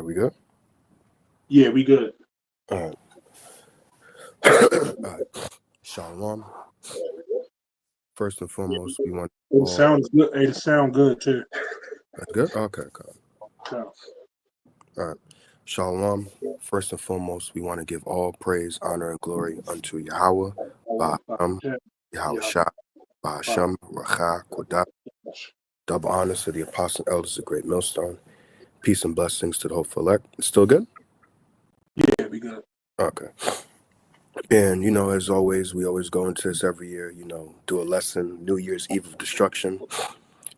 We good? Yeah, we good. All right. All right. Shalom. First and foremost, we want It all. sounds good. It sound good too. That's good? Okay, good. So, All right. Shalom. First and foremost, we want to give all praise, honor, and glory unto Yahweh, Ba'am, Yahweh yeah, Shah, Ba'ashem, Racha, Kodah. Double honors to the apostle and elders of Great Millstone. Peace and blessings to the hopeful elect. Still good? yeah, we good. Okay. And, as always, we always go into this every year, do a lesson, New Year's Eve of Destruction.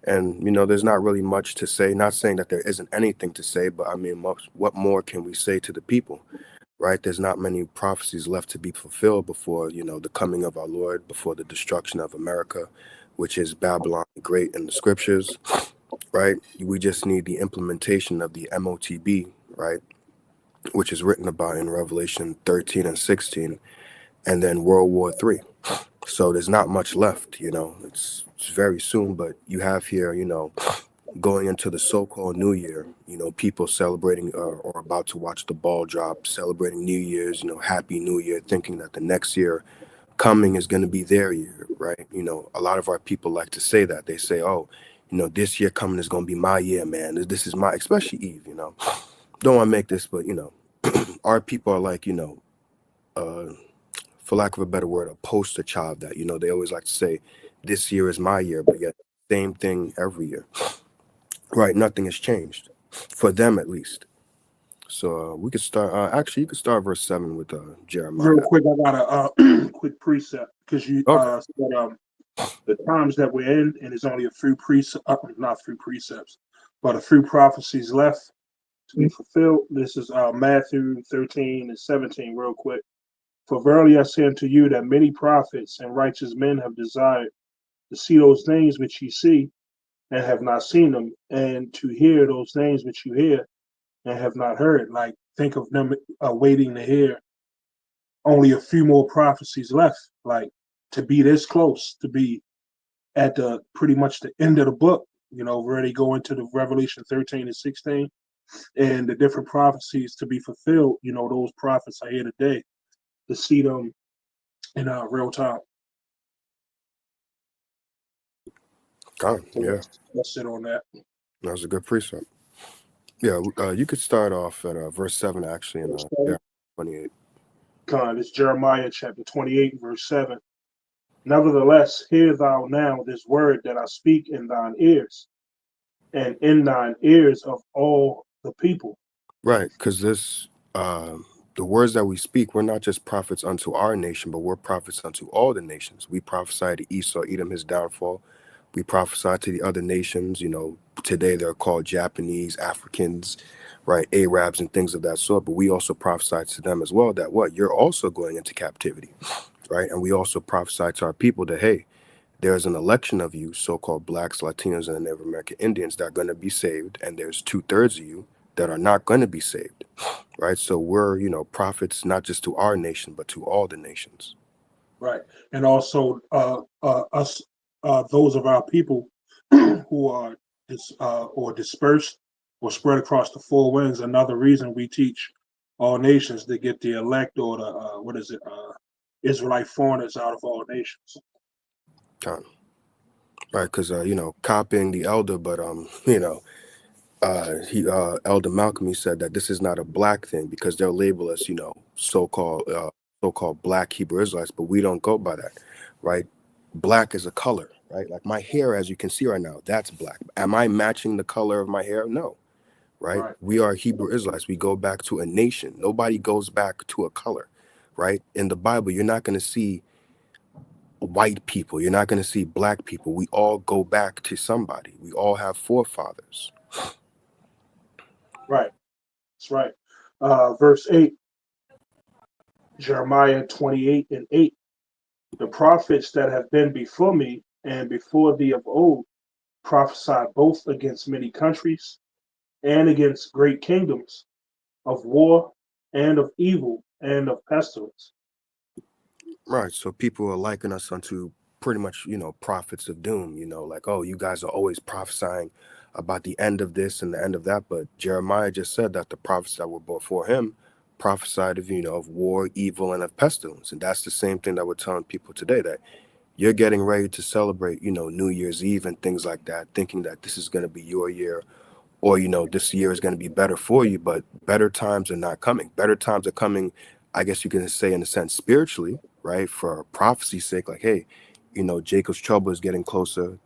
And, there's not really much to say. Not saying that there isn't anything to say, but I mean, what more can we say to the people, right? There's not many prophecies left to be fulfilled before, the coming of our Lord, before the destruction of America, which is Babylon the Great in the scriptures, right? We just need the implementation of the M.O.V, right? Which is written about in Revelation 13 and 16, and then World War III. So there's not much left, it's very soon, but you have here, going into the so-called New Year, people celebrating or about to watch the ball drop, celebrating New Year's, Happy New Year, thinking that the next year coming is going to be their year, right? A lot of our people like to say that. They say, oh, this year coming is going to be my year, man. This is my, especially Eve, Don't want to make this, but, our people are like, for lack of a better word, a poster child that, they always like to say, this year is my year, but yet same thing every year. Right, nothing has changed for them at least. So we could start. Actually, you could start verse 7 with Jeremiah. Real quick, I got a quick precept because you Okay. said the times that we're in, and there's only a few not few precepts, but a few prophecies left to be fulfilled. This is Matthew 13 and 17. Real quick. For verily I say unto you that many prophets and righteous men have desired to see those things which ye see, and have not seen them, and to hear those things which you hear, and have not heard. Like, think of them waiting to hear only a few more prophecies left. Like, to be this close, to be at the pretty much the end of the book. We're already going to the Revelation 13 and 16, and the different prophecies to be fulfilled. Those prophets are here today to see them in real time. God, So yeah, let's sit on that. that was a good precept. Yeah, you could start off at verse 7 actually in Jeremiah 28. It's Jeremiah chapter 28, verse 7. Nevertheless, hear thou now this word that I speak in thine ears, and in thine ears of all the people. Right, because the words that we speak, we're not just prophets unto our nation, but we're prophets unto all the nations. We prophesy to Esau, Edom, his downfall. We prophesy to the other nations. Today they're called Japanese, Africans, right, Arabs and things of that sort. But we also prophesy to them as well that what? You're also going into captivity, right? And we also prophesy to our people that, hey, there's an election of you, so-called blacks, Latinos, and Native American Indians that are going to be saved. And there's 2/3 of you that are not going to be saved, right? So we're, prophets, not just to our nation, but to all the nations. Right. And also us, those of our people who are or dispersed or spread across the four winds. Another reason we teach all nations to get the elect or the Israelite foreigners out of all nations. Time. Right, because copying the elder, but Elder Malcolm, he said that this is not a black thing because they'll label us, so-called black Hebrew Israelites, but we don't go by that, right? Black is a color, right? Like my hair, as you can see right now, that's black. Am I matching the color of my hair? No, right? Right. We are Hebrew Israelites. We go back to a nation. Nobody goes back to a color, right? In the Bible, you're not going to see white people. You're not going to see black people. We all go back to somebody. We all have forefathers. Right. That's right. Verse 8, Jeremiah 28 and 8. The prophets that have been before me and before thee of old prophesied both against many countries and against great kingdoms, of war and of evil and of pestilence. Right. So people are liking us unto pretty much, prophets of doom, like, oh, you guys are always prophesying about the end of this and the end of that. But Jeremiah just said that the prophets that were before him prophesied of, of war, evil, and of pestilence. And that's the same thing that we're telling people today, that you're getting ready to celebrate, New Year's Eve and things like that, thinking that this is going to be your year, or this year is going to be better for you. But better times are not coming. Better times are coming, I guess you can say, in a sense, spiritually, right? For prophecy's sake, like, hey, Jacob's trouble is getting closer.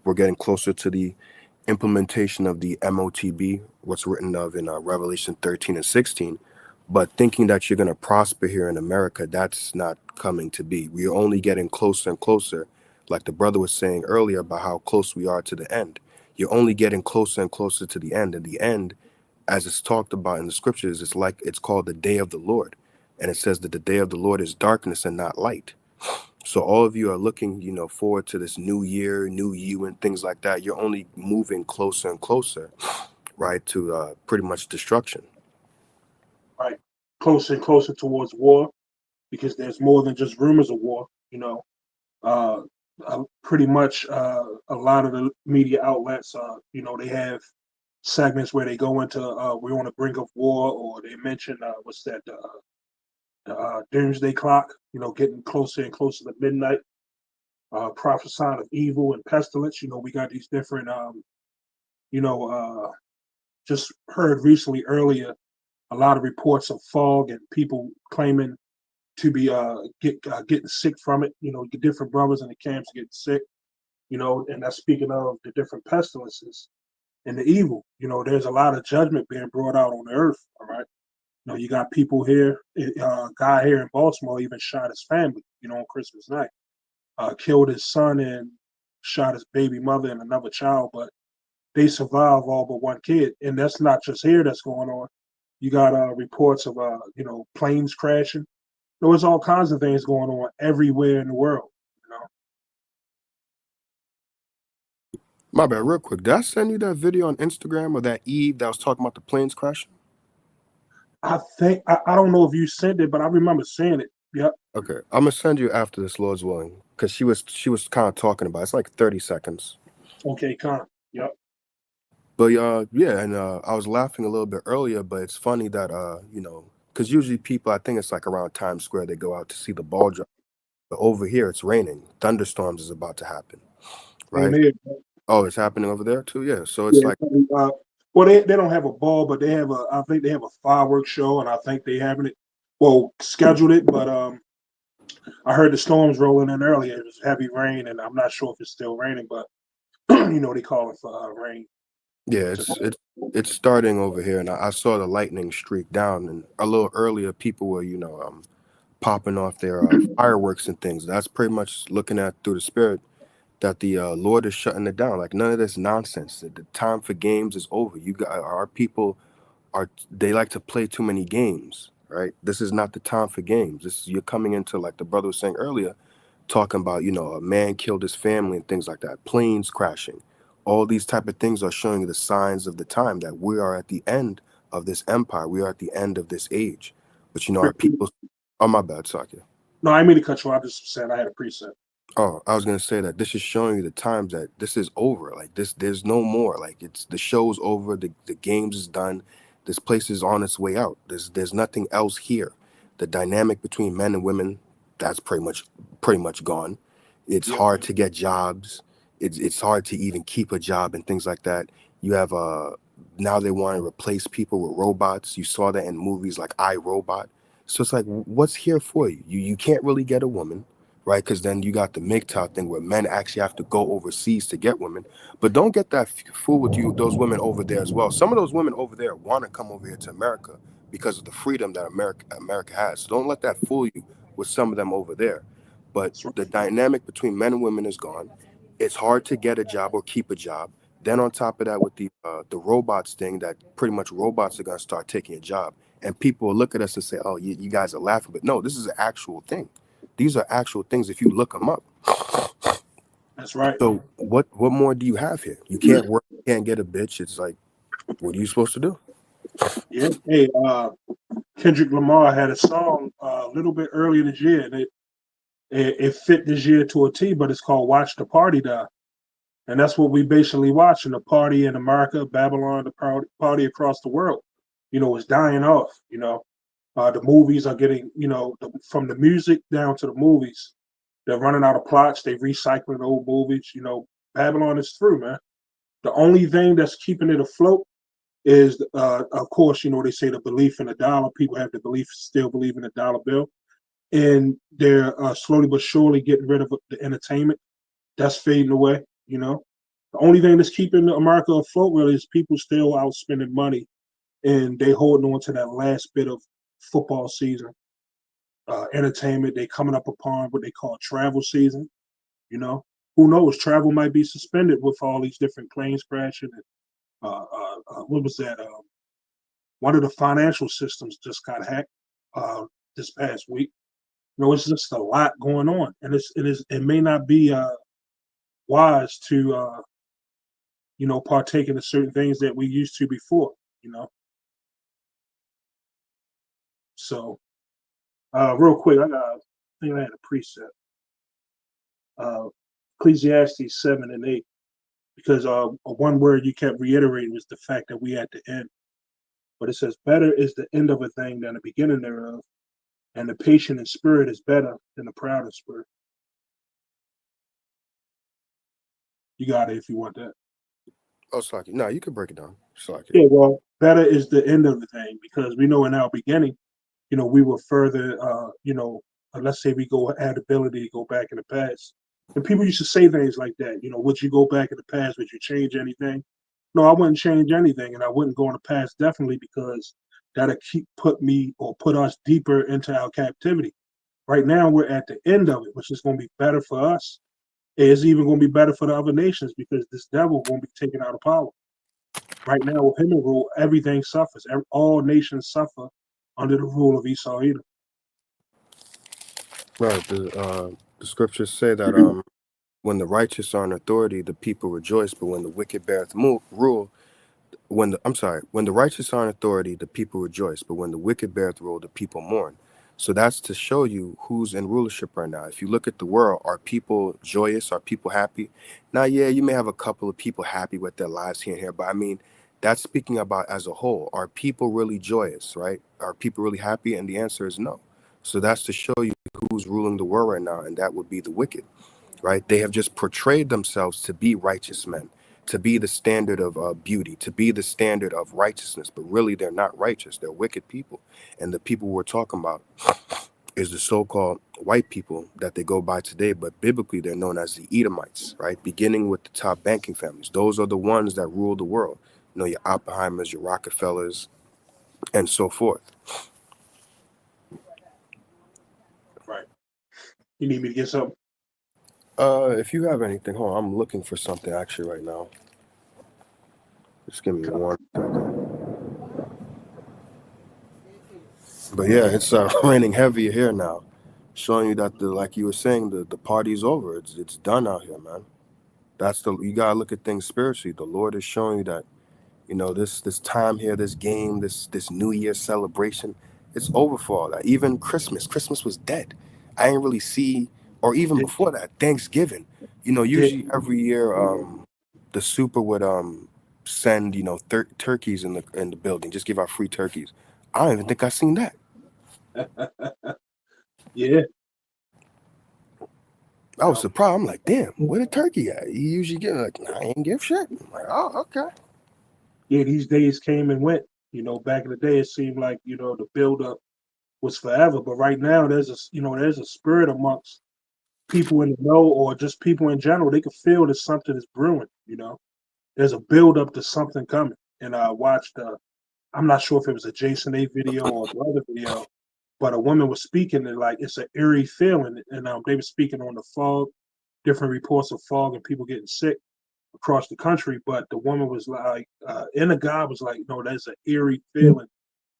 We're getting closer to the implementation of the M.O.V, what's written of in Revelation 13 and 16. But thinking that you're going to prosper here in America, that's not coming to be. We're only getting closer and closer, like the brother was saying earlier about how close we are to the end. You're only getting closer and closer to the end. And the end, as it's talked about in the scriptures, it's called the day of the Lord. And it says that the day of the Lord is darkness and not light. So all of you are looking, forward to this new year, new you, and things like that. You're only moving closer and closer, right, to pretty much destruction. Right, closer and closer towards war, because there's more than just rumors of war. Uh, Pretty much a lot of the media outlets, they have segments where they go into we're on the brink of war, or they mention what's that doomsday clock, getting closer and closer to midnight, prophesying of evil and pestilence. We got these different, you know, just heard recently earlier a lot of reports of fog and people claiming to be getting sick from it. Different brothers in the camps getting sick. And that's speaking of the different pestilences and the evil. There's a lot of judgment being brought out on the earth. All right. You got people here. A guy here in Baltimore even shot his family. On Christmas night, killed his son and shot his baby mother and another child. But they survived all but one kid, and that's not just here that's going on. You got reports of planes crashing. There's all kinds of things going on everywhere in the world. You know, My bad, real quick. Did I send you that video on Instagram of that Eve that was talking about the planes crashing? I think I don't know if you sent it, but I remember seeing it. Yep. Okay, I'm gonna send you after this, Lord's willing, because she was kind of talking about it. It's like 30 seconds. Okay, con. Yep. But yeah, and I was laughing a little bit earlier, but it's funny that because usually people, I think it's like around Times Square, they go out to see the ball drop. But over here, it's raining. Thunderstorms is about to happen, Same right? here. Oh, it's happening over there too. Yeah, so it's Yeah. like, Well, they don't have a ball, but they have a. I think they have a fireworks show, and I think they having it. Well, scheduled it, but I heard the storms rolling in earlier. It was heavy rain, and I'm not sure if it's still raining, but they call it for rain. yeah, To, it's starting over here, and I saw the lightning streak down, and a little earlier, people were popping off their fireworks and things. That's pretty much looking at through the spirit that the Lord is shutting it down. Like none of this nonsense. The time for games is over. You got our people they like to play too many games, right? This is not the time for games. This is you're coming into, like the brother was saying earlier, talking about a man killed his family and things like that, planes crashing, all these type of things are showing you the signs of the time that we are at the end of this empire, we are at the end of this age. But our people, oh my bad, Sakya. no, I didn't mean to cut you off. I just said I had a preset. Oh, I was gonna say that this is showing you the times that this is over. Like this, there's no more. Like it's the show's over. The games is done. This place is on its way out. There's nothing else here. The dynamic between men and women, that's pretty much gone. It's Yep. hard to get jobs. It's hard to even keep a job and things like that. You have now they want to replace people with robots. You saw that in movies like I, Robot. So it's like, what's here for you? You can't really get a woman, right? Because then you got the MGTOW thing where men actually have to go overseas to get women. But don't get that fool with you, those women over there as well. Some of those women over there want to come over here to America because of the freedom that America has. So don't let that fool you with some of them over there. But That's right. the dynamic between men and women is gone. It's hard to get a job or keep a job. Then on top of that, with the robots thing, that pretty much robots are gonna start taking a job, and people will look at us and say, "Oh, you guys are laughing," but no, this is an actual thing. These are actual things if you look them up. That's right. So what more do you have here? You can't work, you can't get a bitch. It's like, what are you supposed to do? Yeah. Hey, Kendrick Lamar had a song a little bit earlier this year. It fit this year to a T, but it's called Watch the Party Die. And that's what we basically watching, the party in America, Babylon, the party across the world. Is dying off. The movies are getting, from the music down to the movies, they're running out of plots. They recycling old movies. Babylon is through, man. The only thing that's keeping it afloat is, of course, they say the belief in the dollar. People have the belief, still believe in the dollar bill, and they're slowly but surely getting rid of the entertainment. That's fading away. The only thing that's keeping America afloat really is people still out spending money, and they holding on to that last bit of football season entertainment. They coming up upon what they call travel season. You know, who knows? Travel might be suspended with all these different planes crashing. And, what was that? One of the financial systems just got hacked this past week. It's just a lot going on, and it may not be wise to partake in the certain things that we used to before. You know, so real quick, I think I had a precept. Uh, Ecclesiastes 7 and 8, because one word you kept reiterating was the fact that we at the end. But it says, "Better is the end of a thing than the beginning thereof, and the patient in spirit is better than the proud in spirit." You got it if you want that. Oh, Slocky. No, you can break it down. Slocky. Yeah, well, better is the end of the thing because we know in our beginning, we were further, let's say we had ability to go back in the past. And people used to say things like that, would you go back in the past? Would you change anything? No, I wouldn't change anything. And I wouldn't go in the past definitely because that'll put us deeper into our captivity. Right now, we're at the end of it, which is going to be better for us. It's even going to be better for the other nations because this devil won't be taken out of power. Right now, with him in rule, everything suffers. All nations suffer under the rule of Esau Edom. Right. The scriptures say that when the righteous are in authority, the people rejoice, but when the wicked beareth rule, when the righteous are in authority, the people rejoice, but when the wicked beareth rule, the people mourn. So that's to show you who's in rulership right now. If you look at the world, are people joyous? Are people happy? Now, yeah, you may have a couple of people happy with their lives here and here, but I mean, that's speaking about as a whole. Are people really joyous, right? Are people really happy? And the answer is no. So that's to show you who's ruling the world right now, and that would be the wicked, right? They have just portrayed themselves to be righteous men, to be the standard of beauty, to be the standard of righteousness, but really they're not righteous. They're wicked people. And the people we're talking about is the so-called white people that they go by today, but biblically they're known as the Edomites, right? Beginning with the top banking families. Those are the ones that rule the world. Your Oppenheimers, your Rockefellers, and so forth. Right. You need me to get something? If you have anything, hold on, I'm looking for something actually right now. Just give me one second. But yeah, it's raining heavier here now, showing you that like you were saying, the party's over. It's done out here, man. You gotta look at things spiritually. The Lord is showing you that this time here, this game, this New Year celebration, it's over for all that. Even Christmas was dead. I didn't really see, or even Did, before that, Thanksgiving. did, Usually every year, the super would send turkeys in the building, just give out free turkeys. I don't even think I seen that. yeah. I was No. surprised. I'm like, damn, where the turkey at? You usually get like, nah, I ain't give shit. I'm like, oh, okay. Yeah, these days came and went. Back in the day, it seemed like, the buildup was forever. But right now, there's a spirit amongst people in the know or just people in general. They can feel that something is brewing. There's a buildup to something coming. And I watched, I'm not sure if it was a Jason A video or the other video, but a woman was speaking and like it's an eerie feeling. And they were speaking on the fog, different reports of fog and people getting sick across the country. But the woman was like, and the guy was like, no, that's an eerie feeling.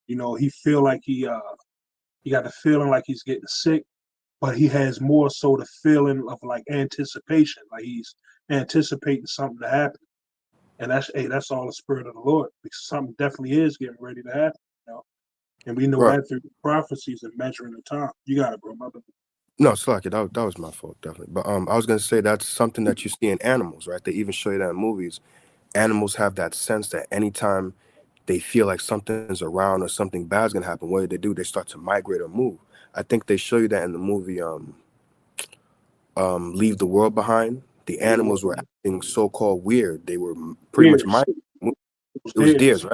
He feel like he got the feeling like he's getting sick, but he has more so the feeling of like anticipation, like he's anticipating something to happen. And that's all the spirit of the Lord, because something definitely is getting ready to happen. And we know Right. that through prophecies and measuring the time. You got it, bro, brother. No, Slack it. That was my fault, definitely. But I was gonna say that's something that you see in animals, right? They even show you that in movies. Animals have that sense that anytime they feel like something's around or something bad's gonna happen, what do? They do? They start to migrate or move. I think they show you that in the movie Leave the World Behind. The And the animals were acting so called weird. They were pretty much deers, migrating. it was It was deers, deers. right?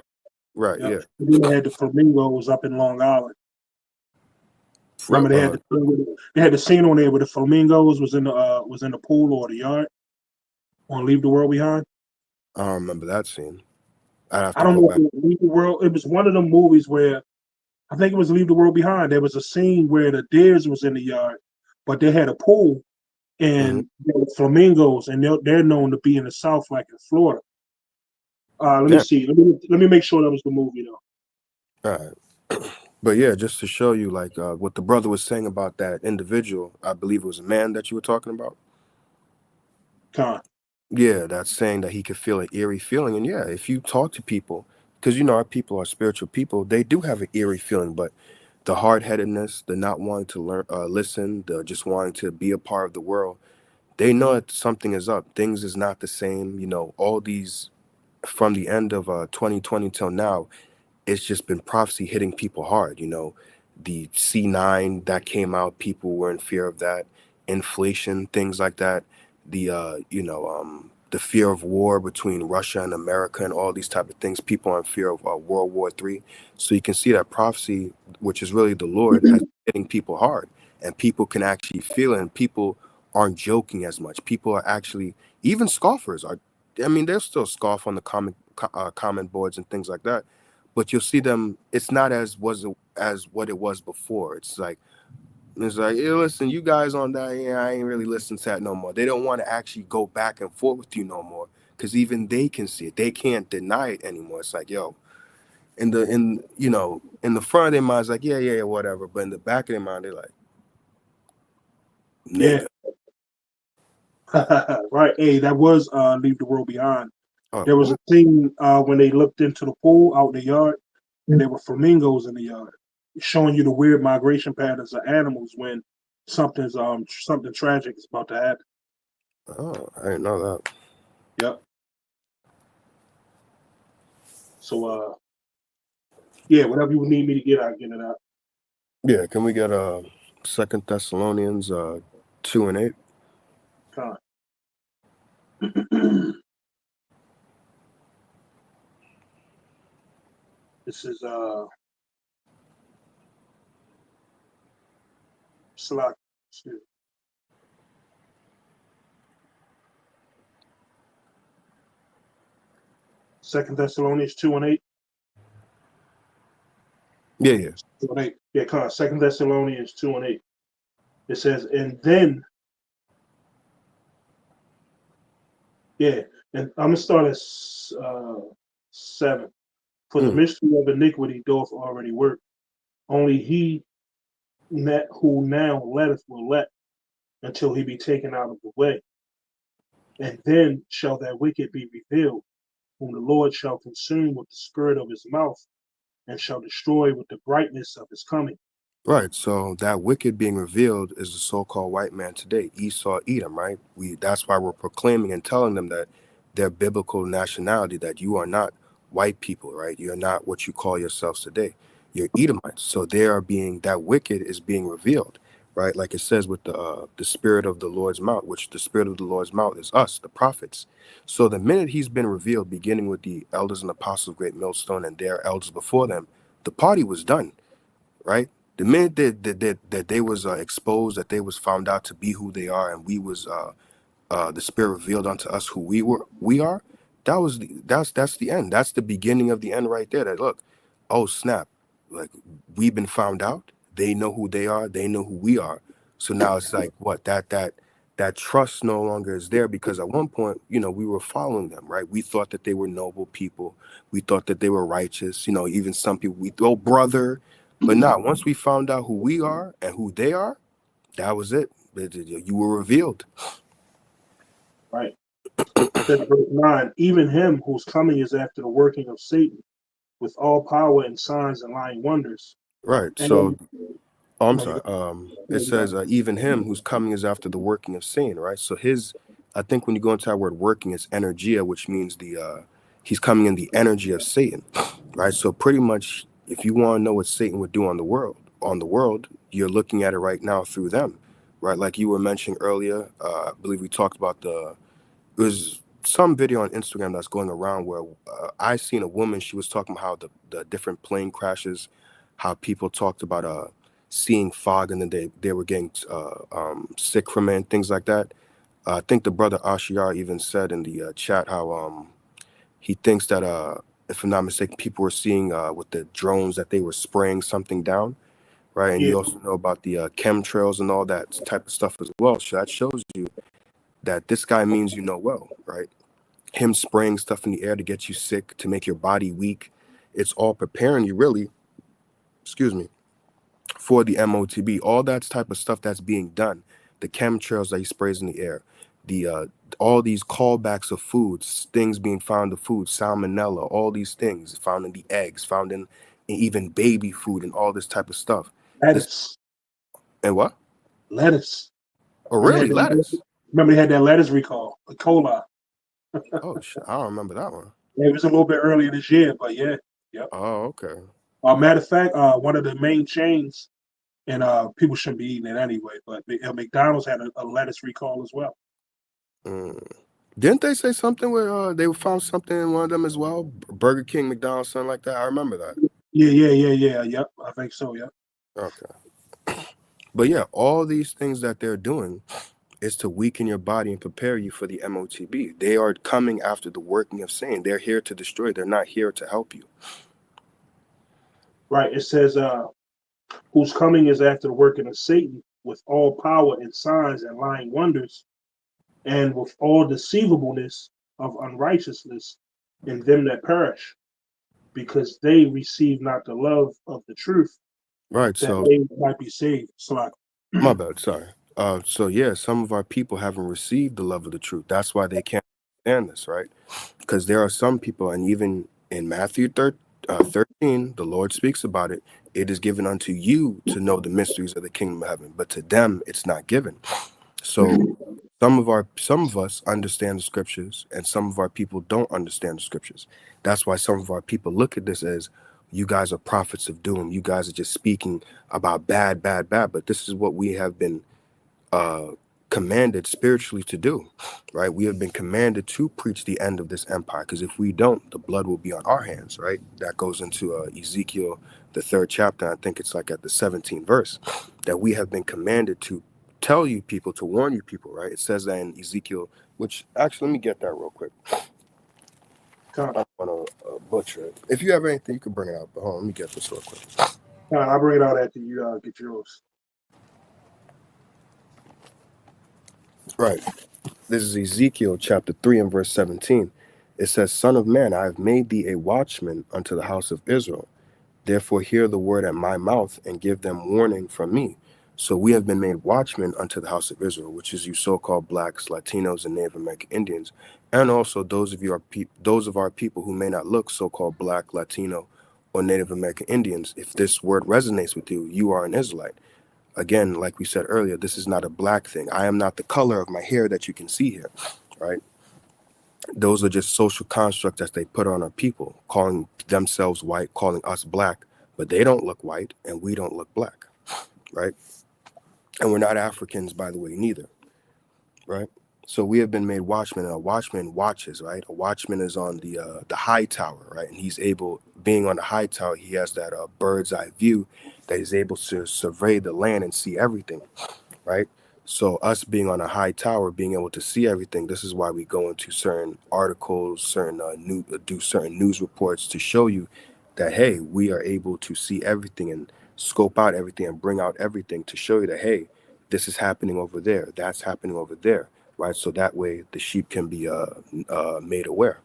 Right, Yep. yeah. And then they had the flamingos up in Long Island. For real, Remember they had the scene on there where the flamingos was in the pool or the yard on Leave the World Behind. I don't remember that scene. I'd have I to don't go know if back. it was Leave the World. It was one of the movies where I think it was Leave the World Behind. There was a scene where the deers was in the yard, but they had a pool Hmm. and there were flamingos, and they're known to be in the South, like in Florida. Let me Damn. see. Let me make sure that was the movie though. All right. But yeah, just to show you, like what the brother was saying about that individual, I believe it was a man that you were talking about. Con. Yeah, that's saying that he could feel an eerie feeling. And yeah, if you talk to people, because you know our people are spiritual people, they do have an eerie feeling. But the hard headedness, the not wanting to learn, listen, the just wanting to be a part of the world, they know that something is up. Things is not the same. You know, all these from the end of 2020 till now, it's just been prophecy hitting people hard. You know, the C9 that came out, people were in fear of that, inflation, things like that. The fear of war between Russia and America and all these type of things. People are in fear of World War III. So you can see that prophecy, which is really the Lord, has been hitting people hard, and people can actually feel it. And people aren't joking as much. People are actually, even scoffers are. I mean, they'll still scoff on the comment boards and things like that, but you'll see them. It's not as what it was before. It's like, yeah, listen, you guys on that, yeah, I ain't really listening to that no more. They don't want to actually go back and forth with you no more, because even they can see it. They can't deny it anymore. It's like, yo, in the front of their minds, like, yeah, yeah, yeah, whatever. But in the back of their mind, they're like, Yeah. nigga. Right. Hey, that was Leave the World Behind. Oh, There was a scene when they looked into the pool out in the yard, and there were flamingos in the yard, showing you the weird migration patterns of animals when something tragic is about to happen. oh, I didn't know that. Yep. So yeah, whatever you need me to get, I'll get it out. Yeah, can we get Second Thessalonians 2:8? Con. This is Slack. Second Thessalonians 2:8. Yeah, yeah. 2:8. Yeah, con. Second Thessalonians 2:8. It says, and then, yeah, and I'm gonna start at 7. For the Mm, mystery of iniquity doth already work. Only he who now letteth will let until he be taken out of the way. And then shall that wicked be revealed, whom the Lord shall consume with the spirit of his mouth, and shall destroy with the brightness of his coming. right. So that wicked being revealed is the so-called white man today, Esau, Edom, right? That's why we're proclaiming and telling them that their biblical nationality, that you are not white people, right? You're not what you call yourselves today. You're Edomites. So they are being that wicked is being revealed, right? Like it says with the spirit of the Lord's mouth, which the spirit of the Lord's mouth is us, the prophets. So the minute he's been revealed, beginning with the elders and apostles of Great Millstone and their elders before them, the party was done, right? The minute that they was exposed, that they was found out to be who they are, and we was the spirit revealed unto us who we are. That's the end. That's the beginning of the end right there. That look, oh snap, like we've been found out. They know who they are. They know who we are. So now it's like what that trust no longer is there, because at one point, we were following them, right? We thought that they were noble people. We thought that they were righteous. Even some people we thought brother, but now once we found out who we are and who they are, that was it. You were revealed. Right. It says verse 9, even him whose coming is after the working of Satan, with all power and signs and lying wonders. Right. And So Oh, I'm No, you sorry. got. It No, you got. says even him whose coming is after the working of Satan, right? So his, I think when you go into that word working, it's energia, which means he's coming in the energy of Satan, right? So pretty much, if you want to know what Satan would do on the world, you're looking at it right now through them, right? Like you were mentioning earlier, I believe we talked about it was some video on Instagram that's going around where I seen a woman. She was talking about how the different plane crashes, how people talked about seeing fog and then they were getting sick from it and things like that. I think the brother Ashiar even said in the chat how he thinks that if I'm not mistaken, people were seeing with the drones that they were spraying something down, right? And Yeah, you also know about the chemtrails and all that type of stuff as well. So that shows you that this guy means you know well, right? Him spraying stuff in the air to get you sick, to make your body weak. It's all preparing you, really, excuse me, for the MOTB. All that type of stuff that's being done, the chemtrails that he sprays in the air, the all these callbacks of foods, things being found in food, salmonella, all these things found in the eggs, found in even baby food and all this type of stuff. This lettuce, and what? lettuce. Oh, Remember they really? had that. Lettuce? Remember they had that lettuce recall, E. coli. Oh, shit. I don't remember that one. Yeah, it was a little bit earlier this year, but yeah, yep. Oh, okay. Matter of fact, one of the main chains, and people shouldn't be eating it anyway. But McDonald's had a lettuce recall as well. Mm. Didn't they say something where they found something in one of them as well? Burger King, McDonald's, something like that. I remember that. Yeah. Yep, I think so. Yep. Okay. But yeah, all these things that they're doing is to weaken your body and prepare you for the MOTB. They are coming after the working of Satan. They're here to destroy. They're not here to help you. Right. It says, "Whose coming is after the working of Satan, with all power and signs and lying wonders, and with all deceivableness of unrighteousness in them that perish, because they receive not the love of the truth, Right. that So they might be saved." So, like, my bad. Sorry. So yeah, some of our people haven't received the love of the truth. That's why they can't understand this, right? Because there are some people, and even in Matthew 13, the Lord speaks about it. It is given unto you to know the mysteries of the kingdom of heaven, but to them it's not given. So some of us understand the scriptures, and some of our people don't understand the scriptures. That's why some of our people look at this as, you guys are prophets of doom. You guys are just speaking about bad, bad, bad. But this is what we have been uh, commanded spiritually to do, right? We have been commanded to preach the end of this empire, because if we don't, the blood will be on our hands, right? That goes into Ezekiel, the 3rd chapter. I think it's like at the 17th verse, that we have been commanded to tell you people, to warn you people, right? It says that in Ezekiel, which actually, let me get that real quick. Con, I don't want to butcher it. If you have anything, you can bring it out. But hold on, let me get this real quick. I'll bring it out after you get yours. Right. This is Ezekiel chapter 3 and verse 17. It says, Son of man, I have made thee a watchman unto the house of Israel. Therefore hear the word at my mouth and give them warning from me. So we have been made watchmen unto the house of Israel, which is you so-called blacks, Latinos, and Native American Indians, and also those of our people who may not look so-called black, Latino, or Native American Indians. If this word resonates with you, you are an Israelite. Again, like we said earlier, this is not a black thing. I am not the color of my hair that you can see here, right? Those are just social constructs that they put on our people, calling themselves white, calling us black, but they don't look white and we don't look black, right? And we're not Africans, by the way, neither, right? So we have been made watchmen, and a watchman watches, right? A watchman is on the high tower, right? And he's able, being on the high tower, he has that bird's eye view that he's able to survey the land and see everything, right? So us being on a high tower, being able to see everything, this is why we go into certain articles, certain do certain news reports to show you that, hey, we are able to see everything and scope out everything and bring out everything to show you that, hey, this is happening over there, that's happening over there, right? So that way the sheep can be made aware.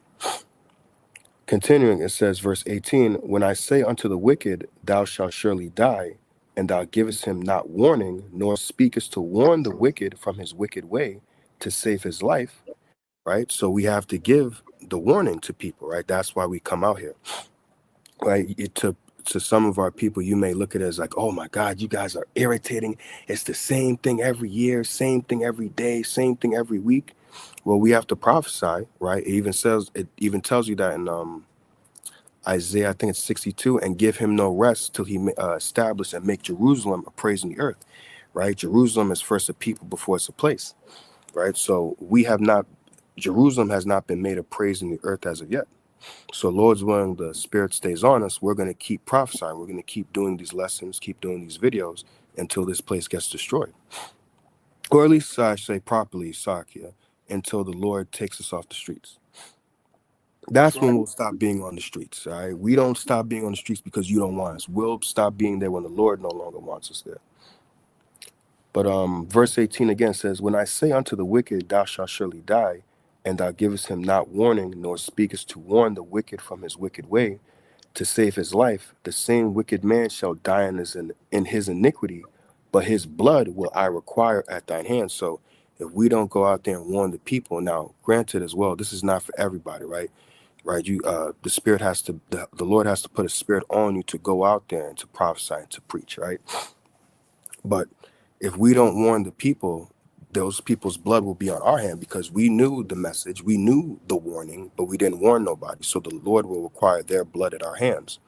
Continuing, it says, verse 18, When I say unto the wicked, thou shalt surely die, and thou givest him not warning, nor speakest to warn the wicked from his wicked way to save his life, right? So we have to give the warning to people, right? That's why we come out here, right? to some of our people, you may look at it as like, oh my God, you guys are irritating. It's the same thing every year, same thing every day, same thing every week. Well, we have to prophesy, right? It even tells you that in Isaiah, I think it's 62, and give him no rest till he establish and make Jerusalem a praise in the earth, right? Jerusalem is first a people before it's a place, right? So we have not, Jerusalem has not been made a praise in the earth as of yet. So Lord's willing, the Spirit stays on us. We're going to keep prophesying. We're going to keep doing these lessons, keep doing these videos until this place gets destroyed, or at least I say properly, Sakya, until the Lord takes us off the streets. That's when Right. we'll stop being on the streets. All right, we don't stop being on the streets because you don't want us. We'll stop being there when the Lord no longer wants us there. But verse 18 again says, "When I say unto the wicked, thou shalt surely die, and thou givest him not warning, nor speakest to warn the wicked from his wicked way, to save his life, the same wicked man shall die in his iniquity, but his blood will I require at thine hand." So if we don't go out there and warn the people, now granted as well, this is not for everybody, right? Right, you the spirit has to the Lord has to put a spirit on you to go out there and to prophesy and to preach, right? But if we don't warn the people, those people's blood will be on our hand because we knew the message, we knew the warning, but we didn't warn nobody. So the Lord will require their blood at our hands.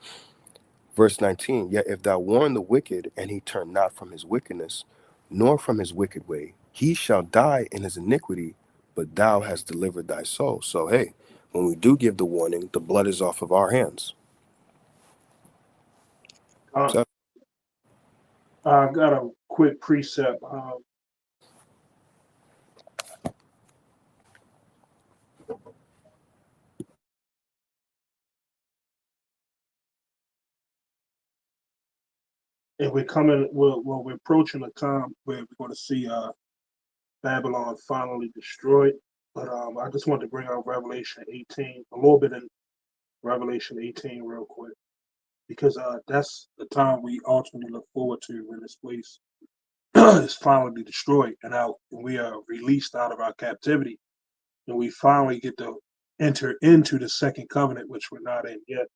Verse 19, "Yet if thou warn the wicked, and he turn not from his wickedness, nor from his wicked way, he shall die in his iniquity, but thou hast delivered thy soul." So hey, when we do give the warning, the blood is off of our hands. Uh, So I got a quick precept. And we're coming, we're approaching a time where we're going to see Babylon finally destroyed. But I just want to bring out Revelation 18, a little bit in Revelation 18 real quick, because that's the time we ultimately look forward to when this place is finally destroyed and we are released out of our captivity, and we finally get to enter into the second covenant, which we're not in yet.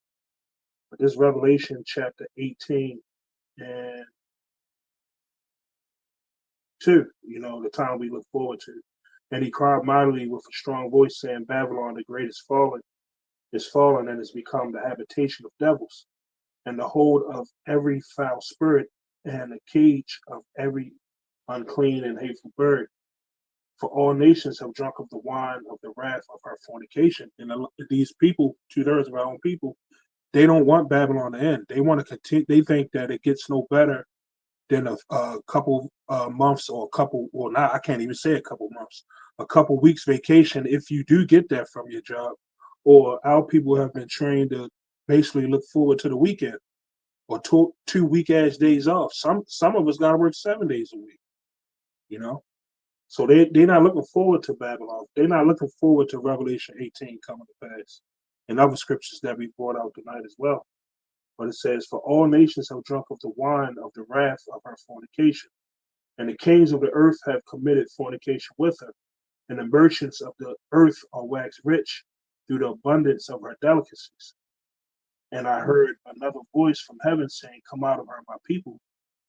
But this Revelation chapter 18 and 2, the time we look forward to. And he cried mightily with a strong voice, saying, Babylon the great is fallen, and has become the habitation of devils, and the hold of every foul spirit, and the cage of every unclean and hateful bird. For all nations have drunk of the wine of the wrath of her fornication. And these people, 2/3 of our own people, they don't want Babylon to end. They want to continue. They think that it gets no better than a couple months, or a couple, well, not, I can't even say a couple months, a couple weeks vacation if you do get that from your job. Or our people have been trained to basically look forward to the weekend, or two weak ass days off. Some of us got to work 7 days a week, you know. So they're not looking forward to Babylon. They're not looking forward to Revelation 18 coming to pass, and other scriptures that we brought out tonight as well. But it says, "For all nations have drunk of the wine of the wrath of her fornication, and the kings of the earth have committed fornication with her, and the merchants of the earth are waxed rich through the abundance of her delicacies. And I heard another voice from heaven saying, Come out of her, my people,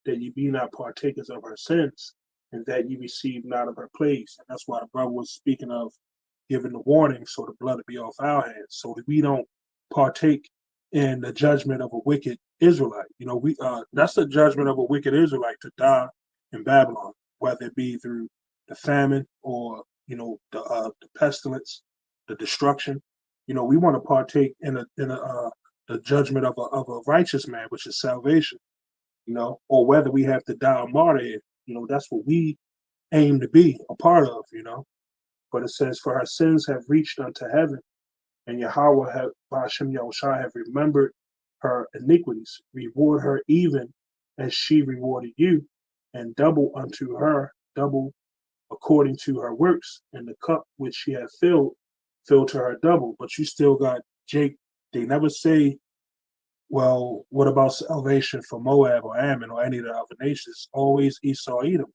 that ye be not partakers of her sins, and that ye receive not of her plagues." And that's why the brother was speaking of giving the warning, so the blood to be off our hands, so that we don't partake in the judgment of a wicked Israelite. We that's the judgment of a wicked Israelite, to die in Babylon, whether it be through the famine, or the pestilence, the destruction. We want to partake in the judgment of a righteous man, which is salvation. Or whether we have to die a martyr. That's what we aim to be a part of. But it says, "For her sins have reached unto heaven, and Yahweh have, Hashem Yahushua, have remembered her iniquities. Reward her even as she rewarded you, and double unto her, double according to her works. And the cup which she had filled, fill to her double." But you still got Jake. They never say, well, what about salvation for Moab or Ammon or any of the other nations? Always Esau, Edom.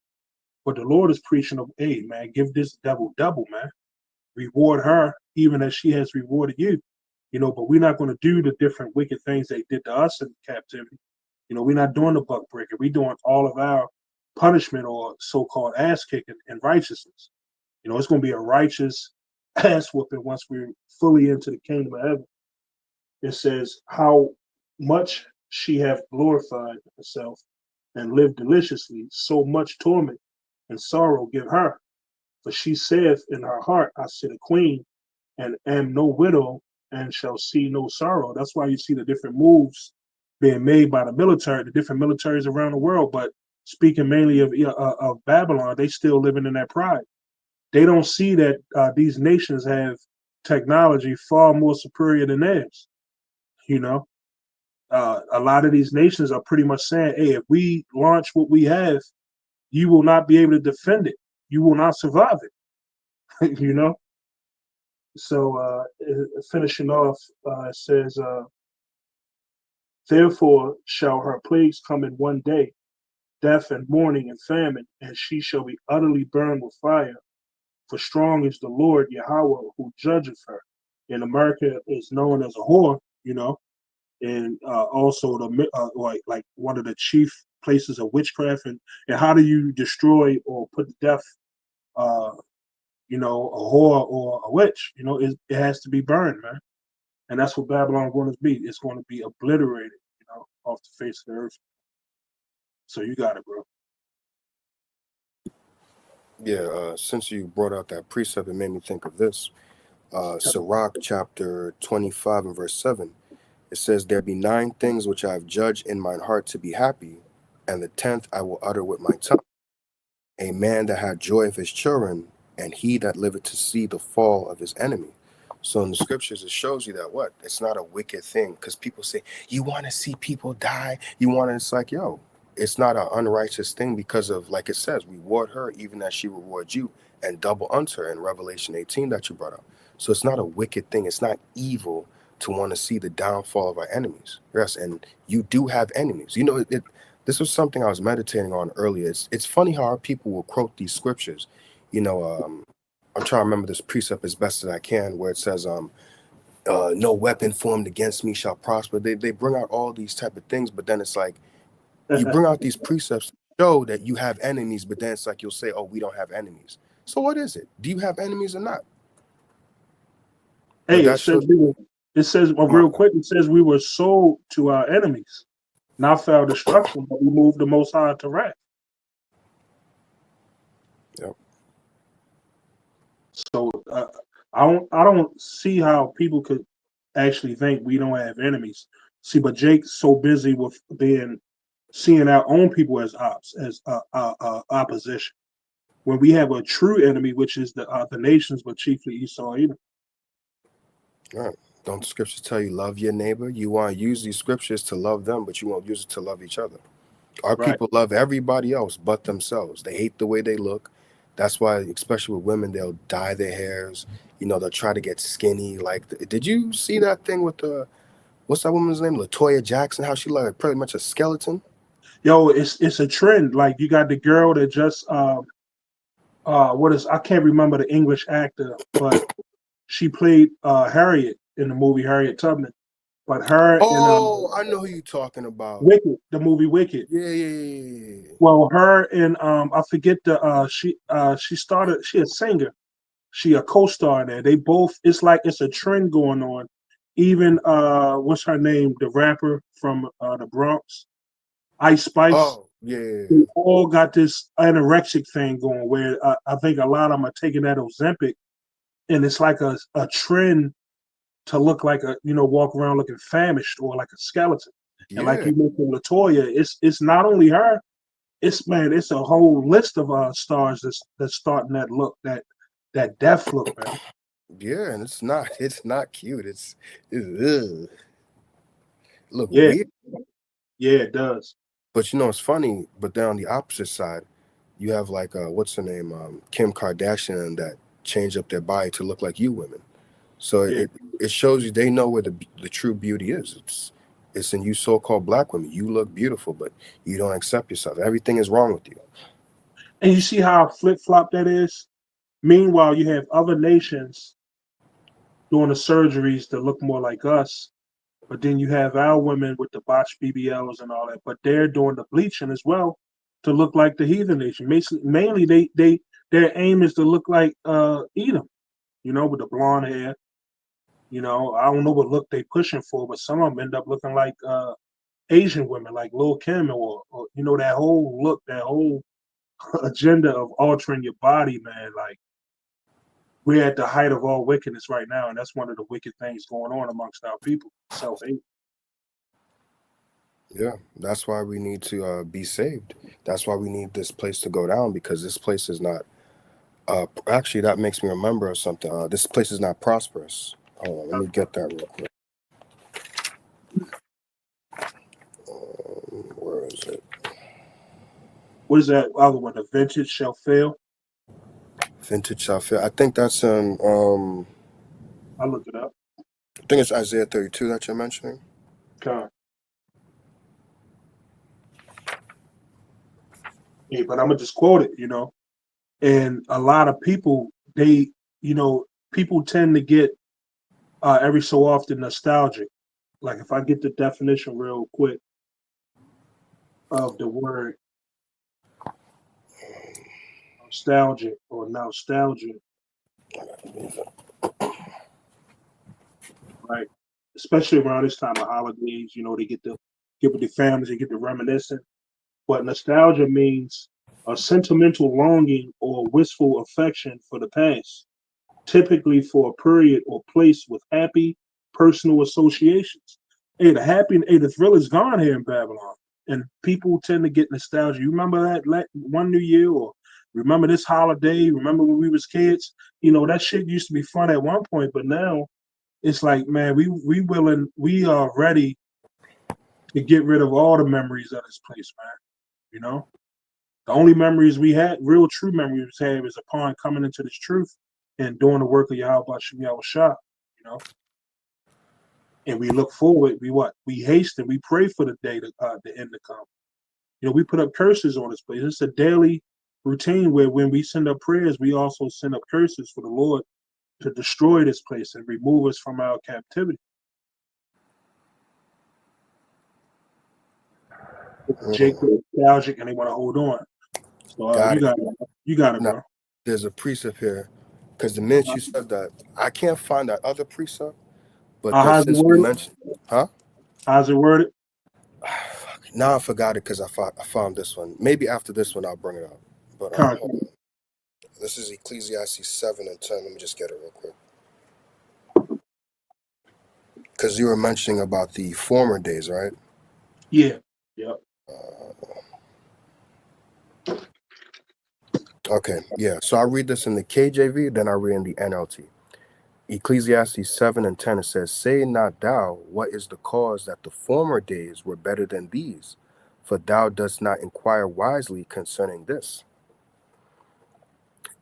But the Lord is preaching of, hey, man, give this double, double, man. Reward her even as she has rewarded you. But we're not going to do the different wicked things they did to us in captivity. We're not doing the buck breaking. We're doing all of our punishment or so-called ass kicking in righteousness. It's going to be a righteous ass whooping once we're fully into the kingdom of heaven. It says how much she hath glorified herself and lived deliciously, so much torment and sorrow give her. For she saith in her heart, I sit a queen and am no widow and shall see no sorrow. That's why you see the different moves being made by the military, the different militaries around the world. But speaking mainly of Babylon, they still living in that pride. They don't see that these nations have technology far more superior than theirs. You know, a lot of these nations are pretty much saying, "Hey, if we launch what we have, you will not be able to defend it. You will not survive it." So finishing off, it says, "Therefore shall her plagues come in one day, death and mourning and famine, and she shall be utterly burned with fire. For strong is the Lord Yahweh who judgeth her." In America, is known as a whore, and also the like one of the chief places of witchcraft. And how do you destroy or put to death, uh, a whore or a witch? It has to be burned, man. And that's what Babylon going to be. It's going to be obliterated, off the face of the earth. So you got it, bro. Yeah, since you brought out that precept, it made me think of this. Sirach chapter 25 and verse 7. It says, "There be 9 things which I have judged in mine heart to be happy, and the 10th I will utter with my tongue. A man that had joy of his children, and he that liveth to see the fall of his enemy." So in the scriptures, it shows you that what? It's not a wicked thing. Because people say, you want to see people die? You want to, it's like, yo, it's not an unrighteous thing because of, like it says, reward her even as she rewards you, and double unto her in Revelation 18 that you brought up. So it's not a wicked thing. It's not evil to want to see the downfall of our enemies. Yes, and you do have enemies. This was something I was meditating on earlier. It's funny how our people will quote these scriptures. You know, I'm trying to remember this precept as best as I can, where it says, "No weapon formed against me shall prosper." They bring out all these type of things, but then it's like you bring out these precepts to show that you have enemies, but then it's like you'll say, "Oh, we don't have enemies." So what is it? Do you have enemies or not? But Hey, that shows. it says, well, My real bad. quick, it says we were sold to our enemies, not for our destruction, but we moved the Most High to wrath. Yep. So I don't see how people could actually think we don't have enemies. See, but Jake's so busy with seeing our own people as opposition, when we have a true enemy, which is the nations, but chiefly Esau, Edom. All right. Don't the scriptures tell you love your neighbor? You want to use these scriptures to love them, but you won't use it to love each other. Our Right. people love everybody else but themselves. They hate the way they look. That's why, especially with women, they'll dye their hairs. They'll try to get skinny. Like, did you see that thing with the what's that woman's name, Latoya Jackson? How she like pretty much a skeleton. Yo, it's a trend. Like you got the girl that just what is I can't remember the English actor, but she played Harriet in the movie Harriet Tubman. But her in Oh, I know who you talking about. Wicked, the movie Wicked. Yeah, yeah, yeah, yeah, yeah. Well, her and I forget the she a singer. She a co-star in there. They both it's like it's a trend going on. Even what's her name? The rapper from the Bronx, Ice Spice. Oh, yeah, yeah, We yeah. all got this anorexic thing going where I think a lot of them are taking that Ozempic, and it's like a trend to look like walk around looking famished or like a skeleton. And like Yeah. you mentioned, Latoya, it's not only her. It's a whole list of stars that's starting that look, that death look, man. Yeah, and it's not cute. It's ugh. Look Yeah, weird. yeah, it does. But it's funny. But then on the opposite side, you have like what's her name, Kim Kardashian, that change up their body to look like you women. So Yeah, it shows you they know where the true beauty is. It's in you so-called black women. You look beautiful, but you don't accept yourself. Everything is wrong with you. and you see how flip flop that is. Meanwhile, you have other nations doing the surgeries to look more like us. But then you have our women with the botched BBLs and all that, but they're doing the bleaching as well to look like the heathen nation. Mainly, their aim is to look like Edom, with the blonde hair. I don't know what look they pushing for, but some of them end up looking like Asian women, like Lil Kim, or that whole look, that whole agenda of altering your body, man. Like we're at the height of all wickedness right now, and that's one of the wicked things going on amongst our people. Self-hate. Yeah, that's why we need to be saved. That's why we need this place to go down, because this place is not. Actually, that makes me remember of something. This place is not prosperous. Hold on, let me get that real quick. Where is it? What is that other one? The vintage shall fail. Vintage shall fail. I think that's I looked it up. I think it's Isaiah 32 that you're mentioning. Okay. Yeah, but I'm gonna just quote it. And a lot of people, people tend to get every so often nostalgic. Like if I get the definition real quick of the word nostalgic or nostalgia, right? Especially around this time of holidays, they get with the families, they get to reminiscing. But nostalgia means a sentimental longing or wistful affection for the past, typically for a period or place with happy personal associations. The thrill is gone here in Babylon, and people tend to get nostalgia. You remember that one New Year, or remember this holiday? Remember when we was kids? That shit used to be fun at one point, but now it's like, man, we are ready to get rid of all the memories of this place, man. You know, the only memories we had, real true memories we have, is upon coming into this truth and doing the work of Yahweh Shem Yahweh Shah, and we look forward. We hasten, we pray for the day the end to come. We put up curses on this place. It's a daily routine where when we send up prayers, we also send up curses for the Lord to destroy this place and remove us from our captivity. Jacob nostalgic and they want to hold on. So Got it. you got it, Now, bro. there's a precept here, because the minute you said that, I can't find that other precept. But How's it since we worded? mentioned, huh? How's it worded? Now I forgot it because I found this one. Maybe after this one I'll bring it up. But hold Concrete. on. This is Ecclesiastes 7 and 10. Let me just get it real quick. Because you were mentioning about the former days, right? Yeah. Yep. Okay, yeah. So I read this in the KJV, then I read in the NLT. Ecclesiastes 7 and 10, it says, "Say not thou, what is the cause that the former days were better than these? For thou dost not inquire wisely concerning this."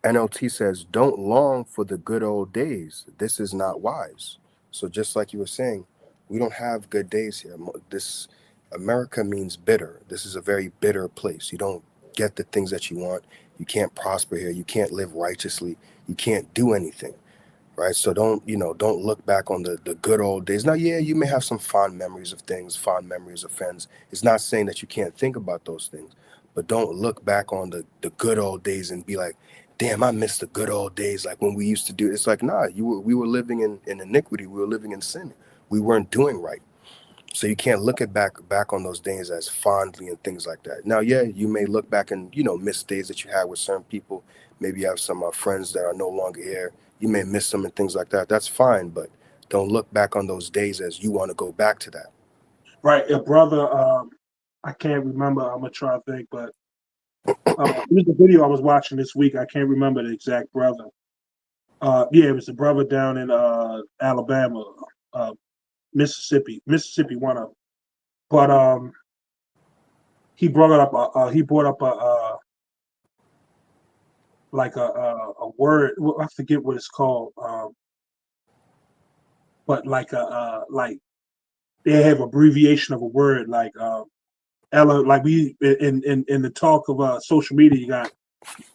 NLT says, "Don't long for the good old days. This is not wise." So just like you were saying, we don't have good days here. This America means bitter. This is a very bitter place. You don't get the things that you want. You can't prosper here. You can't live righteously. You can't do anything. Right. So don't look back on the good old days. Now, yeah, you may have some fond memories of things, fond memories of friends. It's not saying that you can't think about those things, but don't look back on the good old days and be like, damn, I miss the good old days, like when we used to do. It's like, nah, we were living in iniquity. We were living in sin. We weren't doing right. So you can't look at back on those days as fondly and things like that. Now, yeah, you may look back and miss days that you had with certain people. Maybe you have some friends that are no longer here. You may miss them and things like that. That's fine, but don't look back on those days as you want to go back to that. Right. A brother. I can't remember. I'm gonna try to think, but it was the video I was watching this week. I can't remember the exact brother. Yeah, it was the brother down in Alabama, Mississippi, one of them. But he brought up like a word. Well, I forget what it's called. But like they have abbreviation of a word like Ella. Like we in the talk of social media, you got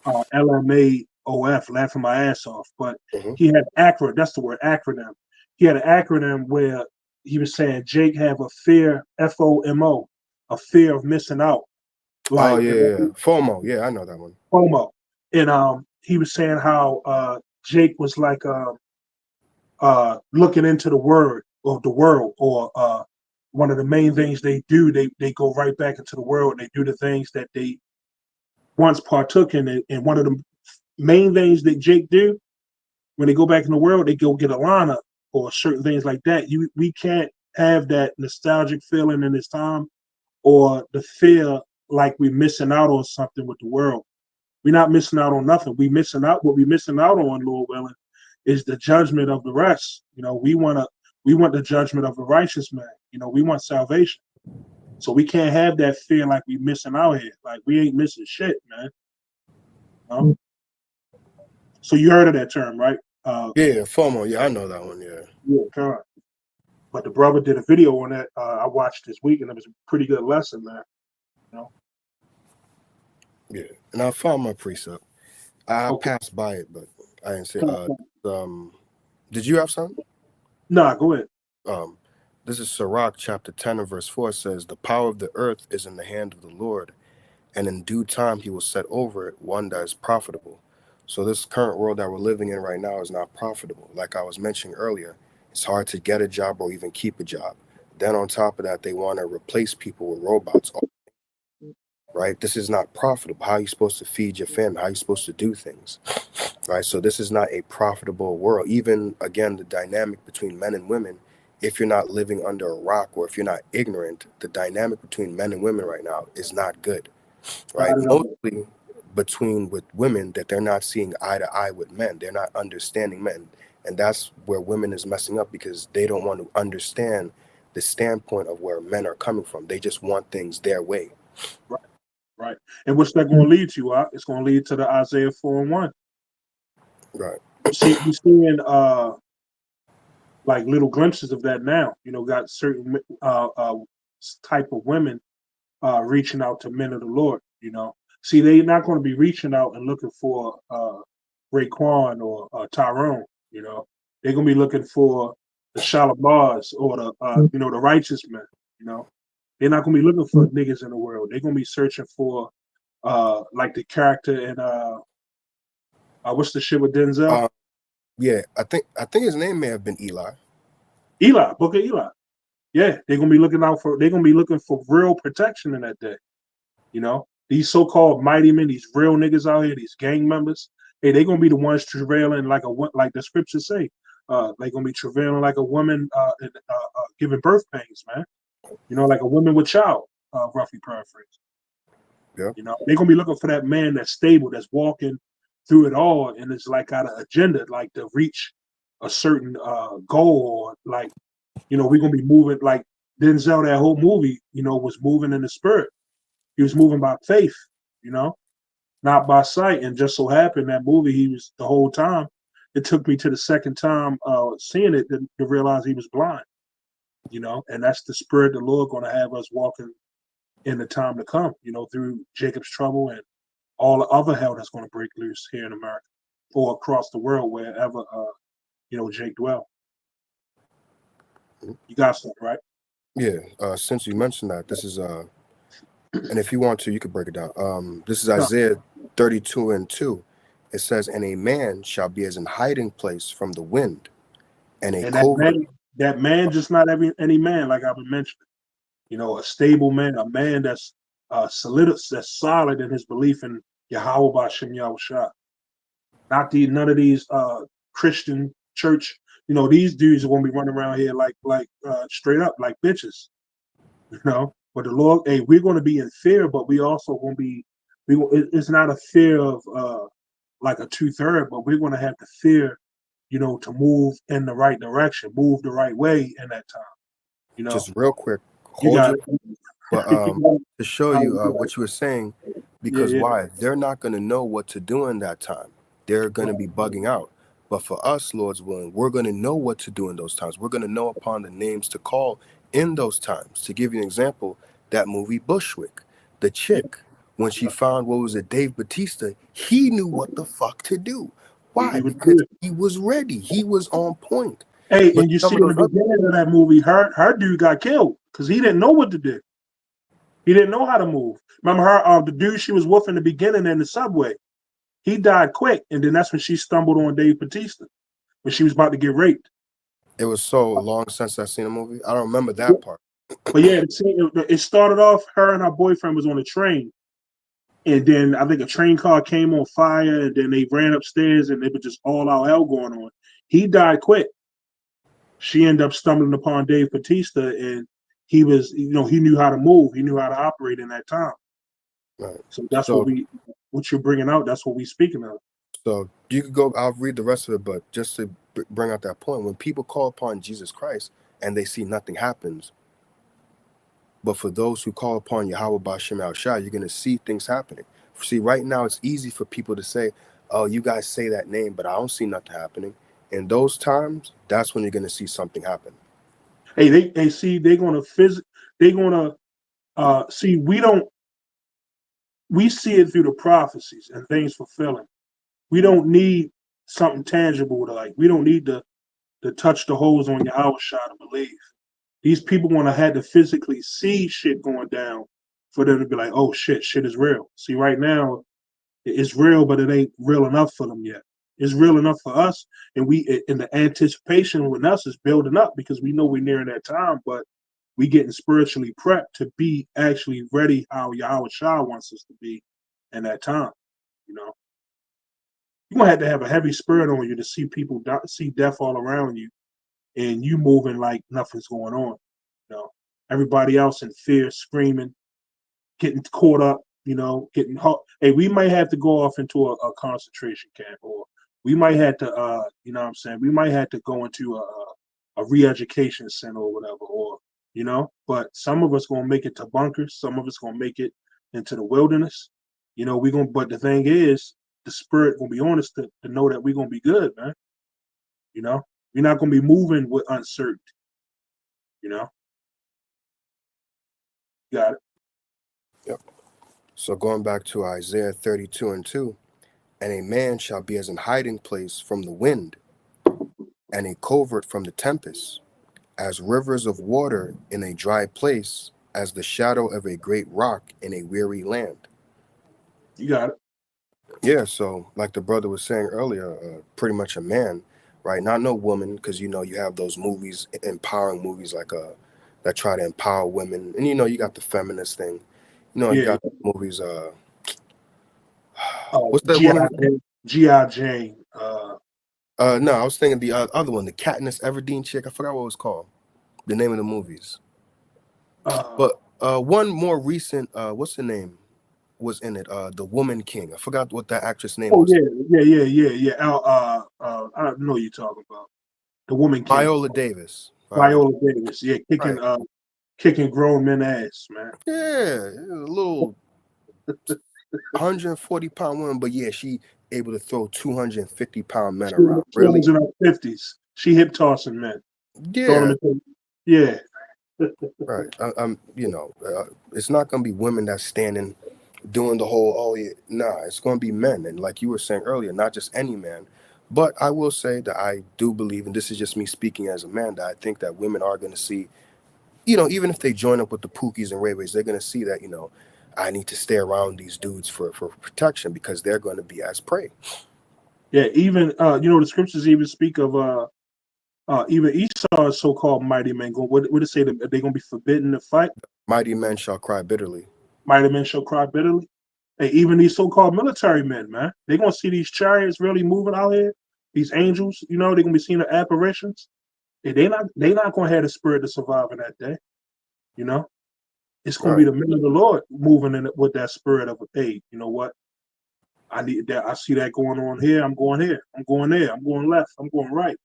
LMAOF, laughing my ass off. But Hmm. he had acronym. That's the word, acronym. he had an acronym where he was saying Jake have a fear, FOMO, a fear of missing out, Oh like yeah, yeah. FOMO. Yeah, I know that one. FOMO. And he was saying how Jake was like looking into the word or the world, or one of the main things they do, they go right back into the world and they do the things that they once partook in it. And one of the main things that Jake do when they go back in the world, they go get a lineup or certain things like that. We can't have that nostalgic feeling in this time, or the fear like we're missing out on something with the world. We're not missing out on nothing. We missing out. What we missing out on, Lord willing, is the judgment of the rest. We want the judgment of the righteous man. We want salvation. So we can't have that fear like we missing out here. Like we ain't missing shit, man. You know? So you heard of that term, right? Yeah, FOMO. Yeah, I know that one. Yeah. Yeah, God. But the brother did a video on that. I watched this week, and it was a pretty good lesson, man. You know? Yeah. And I found my precept. I Okay. passed by it, but I didn't say. Um, did you have something? Nah, go ahead. Um, this is Sirach chapter 10 and verse 4 says, "The power of the earth is in the hand of the Lord, and in due time he will set over it one that is profitable." So this current world that we're living in right now is not profitable. Like I was mentioning earlier, it's hard to get a job or even keep a job. Then on top of that, they want to replace people with robots, right? This is not profitable. How are you supposed to feed your family? How are you supposed to do things, right? So this is not a profitable world. Even again, the dynamic between men and women, if you're not living under a rock or if you're not ignorant, the dynamic between men and women right now is not good, right? Not at all. Mostly between with women, that they're not seeing eye to eye with men. They're not understanding men. And that's where women is messing up, because they don't want to understand the standpoint of where men are coming from. They just want things their way. Right, right. And what's that going to lead to? It's going to lead to the Isaiah 4:1. Right. We're seeing like little glimpses of that now. Got certain type of women reaching out to men of the Lord. See, they're not going to be reaching out and looking for Raekwon or Tyrone. They're going to be looking for the Shalabars or the righteous men. They're not going to be looking for niggas in the world. They're going to be searching for like the character in what's the shit with Denzel? Yeah, I think his name may have been Eli. Eli, Book of Eli. Yeah, they're gonna be looking out for. They're gonna be looking for real protection in that day. These so-called mighty men, these real niggas out here, these gang members. Hey, they're gonna be the ones travailing like the scriptures say. They're gonna be travailing like a woman and giving birth pains, man. Like a woman with child. Roughly paraphrase. Yeah. They're gonna be looking for that man that's stable, that's walking through it all, and it's like got an agenda, like to reach a certain goal, or like we're gonna be moving like Denzel. That whole movie, was moving in the spirit. He was moving by faith, you know, not by sight. And just so happened that movie, he was the whole time. It took me to the second time seeing it to realize he was blind, and that's the spirit the Lord going to have us walking in the time to come, through Jacob's trouble and all the other hell that's going to break loose here in America or across the world, wherever, Jake dwell. You got something, right? Yeah. Since you mentioned that, this is and if you want to, you could break it down. This is No. Isaiah 32 and 2. It says, "And a man shall be as an hiding place from the wind, and a And covert." that man, just not any man, like I've been mentioning. A stable man, a man that's that's solid in his belief in Yahweh Bashem Yahushua. Not none of these Christian church. These dudes are gonna be running around here like straight up like bitches. But the Lord, hey, we're gonna be in fear, but we also gonna be. It's not a fear of like a 2/3, but we're gonna have the fear, to move in the right direction, move the right way in that time. Just real quick, You hold got your. But to show you what you were saying, yeah, because yeah. why? They're not going to know what to do in that time. They're going to be bugging out. But for us, Lord's willing, we're going to know what to do in those times. We're going to know upon the names to call in those times. To give you an example, that movie Bushwick, the chick, when she found, what was it, Dave Batista, he knew what the fuck to do. He Why? was Because good. he was ready. He was on point. Hey, But and you see some of in the those other, beginning of that movie, her dude got killed because he didn't know what to do. He didn't know how to move. Remember her, the dude she was with in the beginning in the subway. He died quick, and then that's when she stumbled on Dave Bautista when she was about to get raped. it was so long since I seen a movie. I don't remember that part. But yeah, it started off her and her boyfriend was on a train, and then I think a train car came on fire, and then they ran upstairs, and it was just all out hell going on. He died quick. She ended up stumbling upon Dave Bautista, and he was, he knew how to move, he knew how to operate in that time. Right. So that's So what you're bringing out. That's what we speaking of. so you could go. I'll read the rest of it, but just to bring out that point, when people call upon Jesus Christ and they see nothing happens, but for those who call upon Yahweh Bashem Al Shai, you're going to see things happening. See, right now it's easy for people to say, "Oh, you guys say that name, but I don't see nothing happening." In those times, that's when you're going to see something happen. Hey, they see they're gonna they're gonna see we see it through the prophecies and things fulfilling. We don't need something tangible to like. We don't need to touch the holes on your house shot to believe. These people want to have to physically see shit going down for them to be like, oh shit is real. See, right now it's real, but it ain't real enough for them yet. It's real enough for us, and we in the anticipation with us is building up because we know we're nearing that time, but we getting spiritually prepped to be actually ready how Yahweh Shah wants us to be in that time. You know, you're gonna have to have a heavy spirit on you to see people see death all around you, and you moving like nothing's going on. You know, everybody else in fear, screaming, getting caught up, getting hot. Hey, we might have to go off into a concentration camp, or we might have to, what I'm saying, we might have to go into a re-education center or whatever, or but some of us gonna make it to bunkers, some of us gonna make it into the wilderness. We gonna, but the thing is, the spirit gonna be on us to know that we're gonna be good, man. We're not gonna be moving with uncertainty. You know, you got it. Yep. So going back to Isaiah 32:2, and a man shall be as an hiding place from the wind, and a covert from the tempest, as rivers of water in a dry place, as the shadow of a great rock in a weary land. You got it. Yeah, so like the brother was saying earlier, pretty much a man, right? Not no woman, because you have those movies, empowering movies like that try to empower women, and you got the feminist thing. You Yeah. got movies. Oh, What's that GI woman? Jane. GI Jane. No, I was thinking the other one, the Katniss Everdeen chick. I forgot what it was called. The name of the movies. Uh, But one more recent, what's the name? Was in it. The Woman King. I forgot what that actress name oh was. yeah. I know you're talking about the Woman King, Viola Davis. Viola Viola Davis. Davis. Yeah, Right. kicking grown men ass, man. Yeah, a little 140-pound woman, but yeah, she able to throw 250-pound men around. She was Really? in her 50s. She hip tossing men, throwing Yeah. them into. Yeah, Right. It's not gonna be women that's standing doing the whole, oh yeah, nah, it's going to be men, and like you were saying earlier, not just any man. But I will say that I do believe, and this is just me speaking as a man, that I think that women are going to see, even if they join up with the Pookies and Ray Rays, they're going to see that, I need to stay around these dudes for protection, because they're going to be as prey. yeah. Even the scriptures even speak of even Esau's so-called mighty men. What it say? That they're gonna be forbidden to fight. Mighty men shall cry bitterly. Mighty men shall cry bitterly. Hey, even these so-called military men, man, they're gonna see these chariots really moving out here. These angels, they're gonna be seeing the apparitions. Hey, they not gonna have the spirit to survive in that day. You know, it's gonna be Right. the men of the Lord moving in it with that spirit of, hey, you know what? I need that. I see that going on here. I'm going here. I'm going there. I'm going left. I'm going right.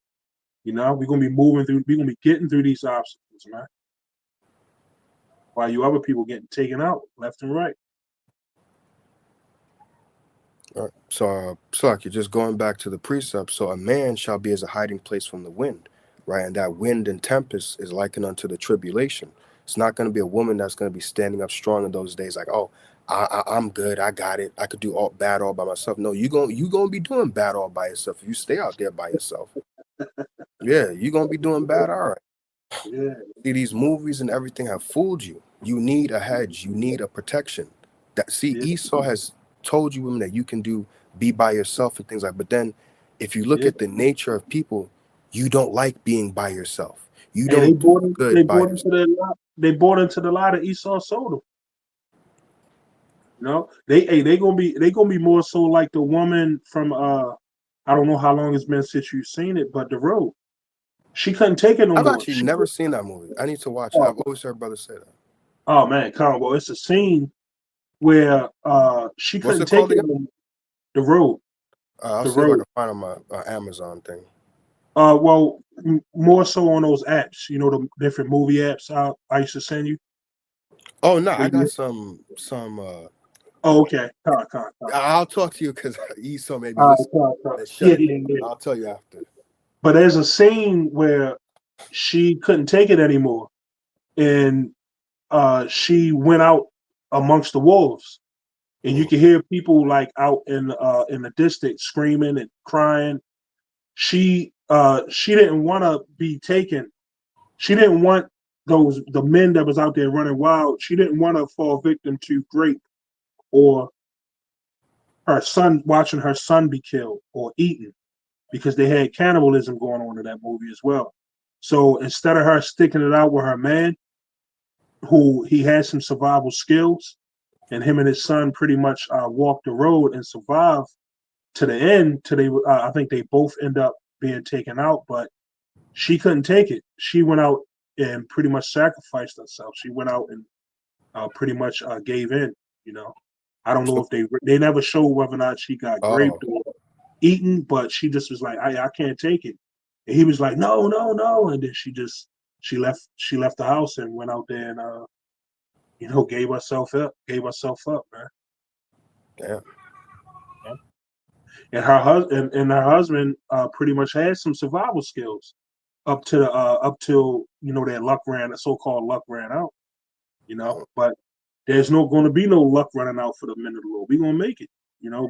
We're gonna be moving through. We're gonna be getting through these obstacles, man. While you other people getting taken out left and right. Right. So, like you're just going back to the precept. So, a man shall be as a hiding place from the wind, right? And that wind and tempest is likened unto the tribulation. It's not going to be a woman that's going to be standing up strong in those days, like, oh, I'm good, I got it, I could do all bad all by myself. No, you going to be doing bad all by yourself if you stay out there by yourself. Yeah, you're gonna be doing bad. All right. Yeah, See, these movies and everything have fooled you. You need a hedge. You need a protection. That see, yeah, Esau has told you women that you can do be by yourself and things like. But then, if you look yeah. at the nature of people, you don't like being by yourself. You Hey, they don't do bought in, they good by bought yourself. into the lie. They bought into the lie that Esau sold them. You know, they gonna be more so like the woman from I don't know how long it's been since you've seen it, but the road. She couldn't take it no I've more. actually never seen that movie. I need to watch it. Oh, I've always heard brothers say that. oh man, combo. It's a scene where she What's couldn't it take called it again? no more. The road. I'll The see if I road. can find it on my Amazon thing. Well, more so on those apps. You know, the different movie apps I used to send you. Oh no, Where I got you, some. oh, okay. Con. I'll talk to you because Esau may be All listening. right, con. And shut Yeah, it. yeah, yeah. I'll tell you after. But there's a scene where she couldn't take it anymore, and she went out amongst the wolves, and you Mm. can hear people like out in the distance screaming and crying. She didn't want to be taken. She didn't want the men that was out there running wild. She didn't want to fall victim to grape or her son watching her son be killed or eaten because they had cannibalism going on in that movie as well. So instead of her sticking it out with her man, who he had some survival skills, and him and his son pretty much walked the road and survived to the end. To they, I think they both end up being taken out, but she couldn't take it. She went out and pretty much sacrificed herself. She went out and pretty much gave in. You know, I don't know So, if they never showed whether or not she got oh, raped or eaten, but she just was like, I can't take it. And he was like, no, no, no. And then she left the house and went out there and gave herself up, man. damn. And her husband pretty much had some survival skills up till that so-called luck ran out. Oh, But there's no going to be no luck running out for the men of the Lord. We gonna make it.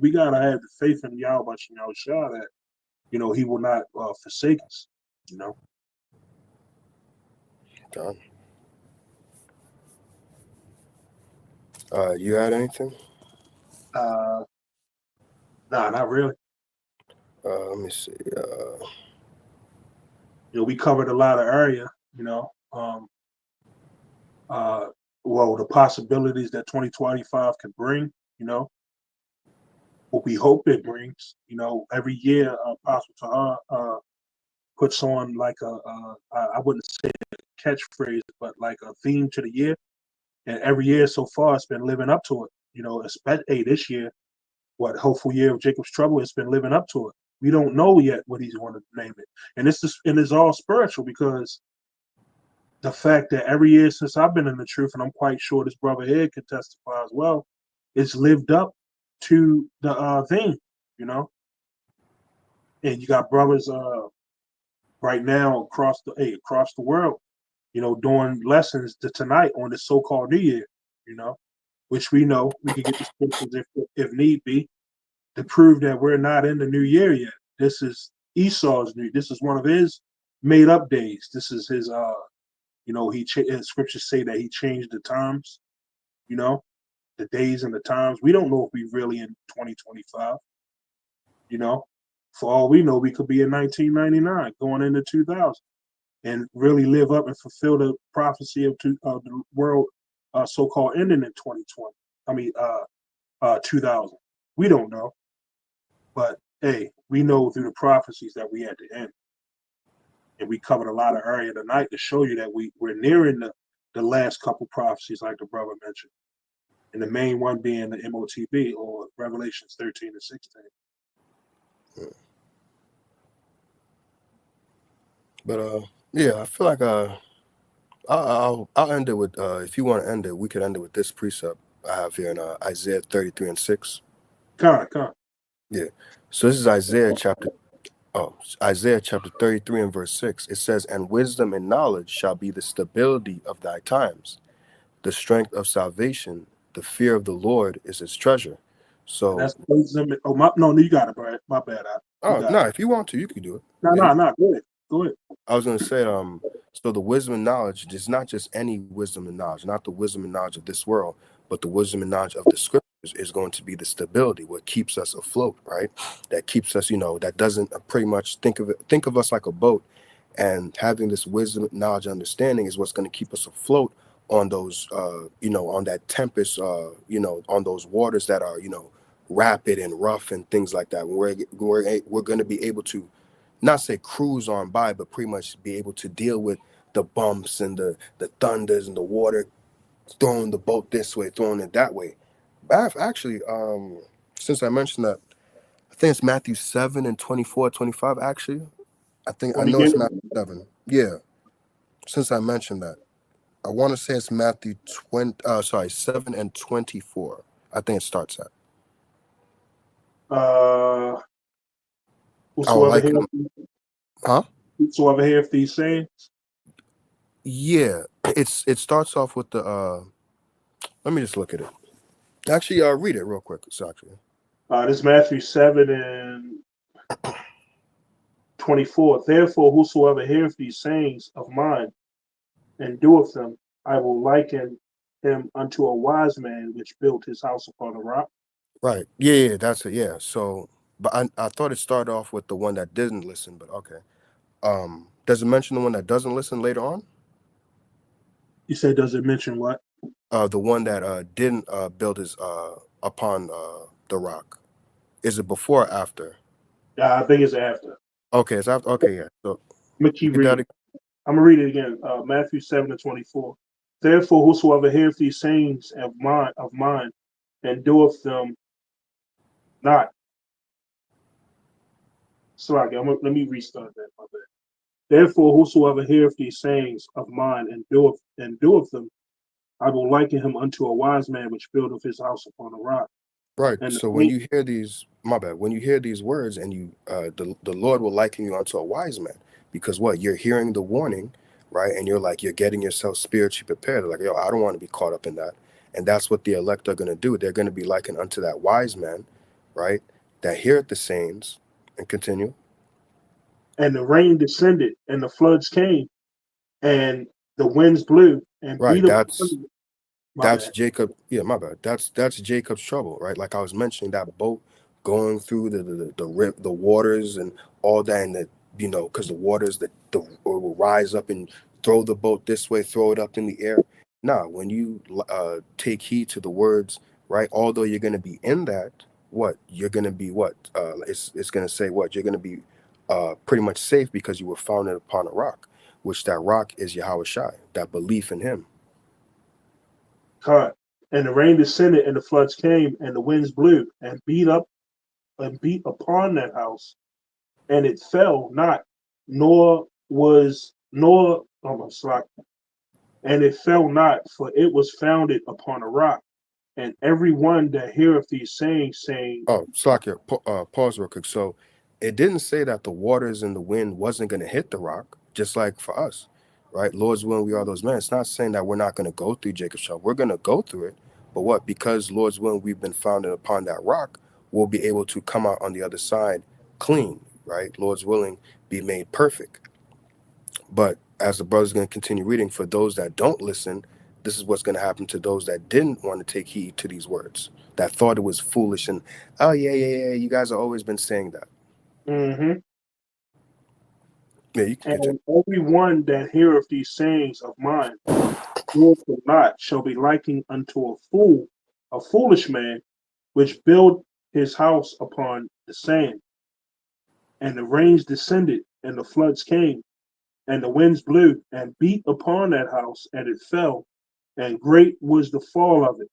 We gotta have the faith in Yahweh Shah that He will not forsake us. You know. damn. You had anything? Uh, nah, not really. Let me see. We covered a lot of area. You know. Uh, well, the possibilities that 2025 could bring. You know, what we hope it brings. Every year, Apostle Tahar puts on like I wouldn't say a catchphrase, but like a theme to the year. And every year so far, it's been living up to it. Especially this year, what hopeful year of Jacob's trouble, it's been living up to it. We don't know yet what he's going to name it, and it's all spiritual because the fact that every year since I've been in the truth, and I'm quite sure this brother here can testify as well, it's lived up to the theme, you know. And you got brothers right now across the world, doing lessons tonight on the so-called New Year, you know, which we know we could get the scriptures if need be to prove that we're not in the new year yet. This is Esau's new. This is one of his made up days. This is his. Scriptures say that he changed the times. You know, the days and the times. We don't know if we really in 2025. You know, for all we know, we could be in 1999 going into 2000 and really live up and fulfill the prophecy of the world so-called ending in 2020. I mean, 2000. We don't know. But hey, we know through the prophecies that we had to end. And we covered a lot of area tonight to show you that we're nearing the last couple prophecies, like the brother mentioned. And the main one being the M.O.V. or Revelations 13 and 16. but yeah, I feel like I'll end it with if you want to end it, we could end it with this precept I have here in Isaiah 33 and 6. Con. Yeah. So this is Isaiah chapter 33 and verse 6. It says, "And wisdom and knowledge shall be the stability of thy times, the strength of salvation, the fear of the Lord is his treasure." And So that's wisdom. Oh, no, you got it, bro. My bad. You Oh got no, it. if you want to, you can do it. No, Yeah, no, no. Go ahead. Go ahead. I was gonna say, so the wisdom and knowledge is not just any wisdom and knowledge, not the wisdom and knowledge of this world, but the wisdom and knowledge of the scriptures is going to be the stability, what keeps us afloat, right? That keeps us, that doesn't pretty much think of us like a boat, and having this wisdom, knowledge, understanding is what's going to keep us afloat on those, on that tempest, on those waters that are, rapid and rough and things like that. We're going to be able to not say cruise on by, but pretty much be able to deal with the bumps and the thunders and the water throwing the boat this way, throwing it that way. But I've actually, since I mentioned that, I think it's Matthew 7 and 24, 25. Actually, I Let me know get it's it. Matthew 7. Yeah, since I mentioned that, I want to say it's Matthew 20. Sorry, 7 and 24. I think it starts at. Uh, I would whosoever like, heareth, huh? whosoever heareth these sayings. Yeah, it starts off with the. Let me just look at it. Actually, read it real quick, Sakshi. This is Matthew 7 and 24. Therefore, whosoever heareth these sayings of mine and doeth them, I will liken him unto a wise man which built his house upon a rock. Right. Yeah, that's it. Yeah. So, but I thought it started off with the one that didn't listen, but okay. Does it mention the one that doesn't listen later on? You said, does it mention what? The one that didn't build his upon the rock. Is it before or after? I think it's after. Okay, it's after. Okay, yeah. So I'm gonna keep read that. reading. I'm gonna read it again. Matthew 7 and 24. Therefore, whosoever heareth these sayings of mine, and doeth them not. Sorry, let me restart that. My bad. Therefore, whosoever heareth these sayings of mine and doeth them, I will liken him unto a wise man which buildeth his house upon a rock. Right. And the So when rain, you hear these, my bad. When you hear these words, and the Lord will liken you unto a wise man, because what you're hearing the warning, right? And you're like you're getting yourself spiritually prepared. Like, yo, I don't want to be caught up in that. And that's what the elect are going to do. They're going to be likened unto that wise man, right? That heareth the sayings and continue. and the rain descended, and the floods came, and the winds blew and Right. beat upon. My That's bad. Jacob. Yeah, my bad. That's Jacob's trouble, right? Like I was mentioning, that boat going through the waters and all that, and because the waters that will rise up and throw the boat this way, throw it up in the air. Now, when you take heed to the words, right? Although you're going to be in that, what you're going to be, what it's going to say, what you're going to be, pretty much safe because you were founded upon a rock, which that rock is Yahweh Shai, that belief in Him. Cut. And the rain descended, and the floods came, and the winds blew and beat upon that house, and it fell not, nor almost like, and it fell not, for it was founded upon a rock. And every one that heareth these sayings, saying, Oh, Slakia, pause real quick. So it didn't say that the waters and the wind wasn't going to hit the rock, just like for us, right? Lord's willing, we are those men. It's not saying that we're not going to go through Jacob's trouble. We're going to go through it. But what? Because Lord's willing, we've been founded upon that rock, we'll be able to come out on the other side clean, right? Lord's willing, be made perfect. But as the brother's going to continue reading, for those that don't listen, this is what's going to happen to those that didn't want to take heed to these words, that thought it was foolish. And, oh, yeah, yeah, yeah, you guys have always been saying that. mm-hmm. Yeah, you can continue. And every one that heareth these sayings of mine, doeth them not, shall be likened unto a foolish man, which built his house upon the sand. And the rains descended, and the floods came, and the winds blew and beat upon that house, and it fell, and great was the fall of it.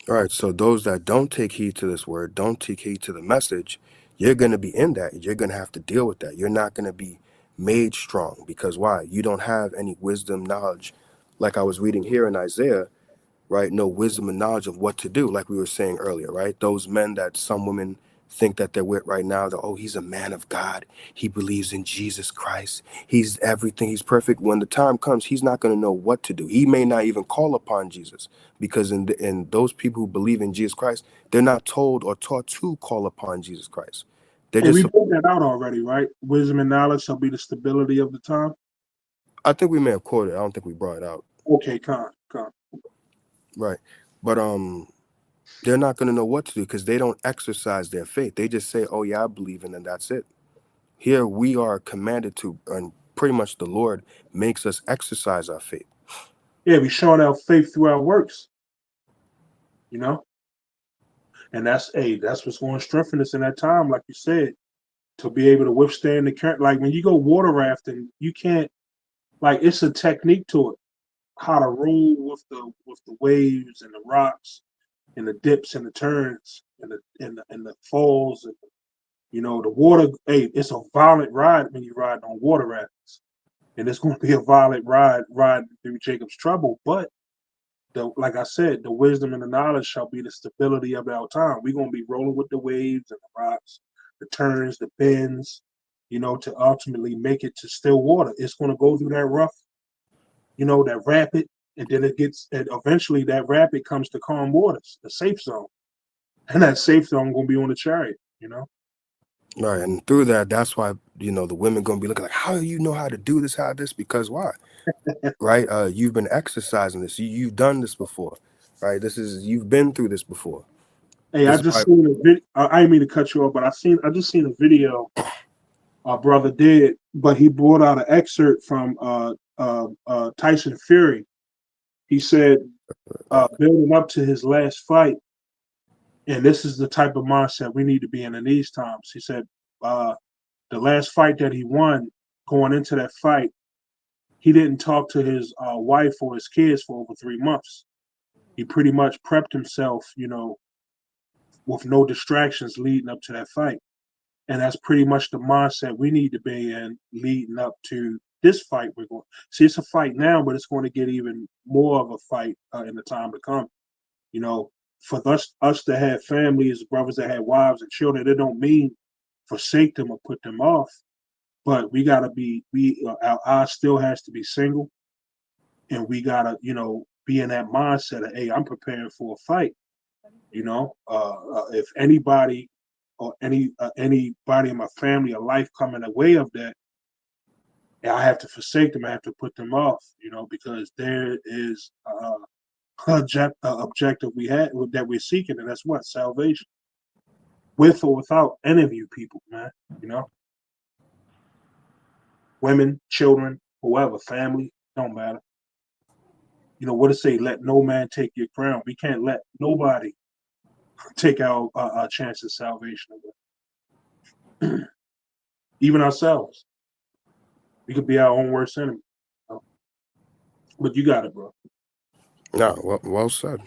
All right, so those that don't take heed to this word, don't take heed to the message, you're going to be in that. You're going to have to deal with that. You're not going to be made strong because why? You don't have any wisdom, knowledge. Like I was reading here in Isaiah, right? No wisdom and knowledge of what to do, like we were saying earlier, right? Those men that some women think that they're with right now, that, oh, he's a man of God. He believes in Jesus Christ. He's everything. He's perfect. When the time comes, he's not going to know what to do. He may not even call upon Jesus because in those people who believe in Jesus Christ, they're not told or taught to call upon Jesus Christ. They Hey, just, we put that out already, right? Wisdom and knowledge shall be the stability of the time. I think we may have quoted. I don't think we brought it out. Okay, con. Right. But they're not going to know what to do because they don't exercise their faith. They just say, "Oh yeah, I believe," and then that's it. Here we are commanded to, and pretty much the Lord makes us exercise our faith. Yeah, we showing our faith through our works, you know, and that's what's going to strengthen us in that time, like you said, to be able to withstand the current. Like when you go water rafting, you can't like it's a technique to it, how to roll with the waves and the rocks and the dips and the turns and the falls and the water. Hey, it's a violent ride when you ride on water rafts, and it's going to be a violent ride through Jacob's trouble. But like I said, the wisdom and the knowledge shall be the stability of our time. We're going to be rolling with the waves and the rocks, the turns, the bends, to ultimately make it to still water. It's going to go through that rough, that rapid, and then and eventually that rapid comes to calm waters, the safe zone. And that safe zone going to be on the chariot. Right. And through that, that's why, the women going to be looking like, how do you know how to do this, how this? Because why? Right. You've been exercising this. You've done this before. Right. You've been through this before. Hey, I This is just why. seen a video. I didn't mean to cut you off, but I just seen a video our brother did, but he brought out an excerpt from Tyson Fury. He said, building up to his last fight, and this is the type of mindset we need to be in these times. He said, the last fight that he won, going into that fight, he didn't talk to his wife or his kids for over 3 months. He pretty much prepped himself, with no distractions leading up to that fight. And that's pretty much the mindset we need to be in leading up to this fight we're going. See, it's a fight now, but it's going to get even more of a fight in the time to come. You know, for us to have families, brothers that have wives and children, it don't mean forsake them or put them off. But we gotta our eye still has to be single, and we gotta be in that mindset of, hey, I'm preparing for a fight. If anybody or anybody in my family or life come in the way of that, I have to forsake them. I have to put them off, because there is objective we had that we're seeking, and that's what salvation, with or without any of you people, man. Women, children, whoever, family, don't matter. What it say? Let no man take your crown. We can't let nobody take our chance of salvation away. Even ourselves. We could be our own worst enemy. But you got it, bro. No, well said.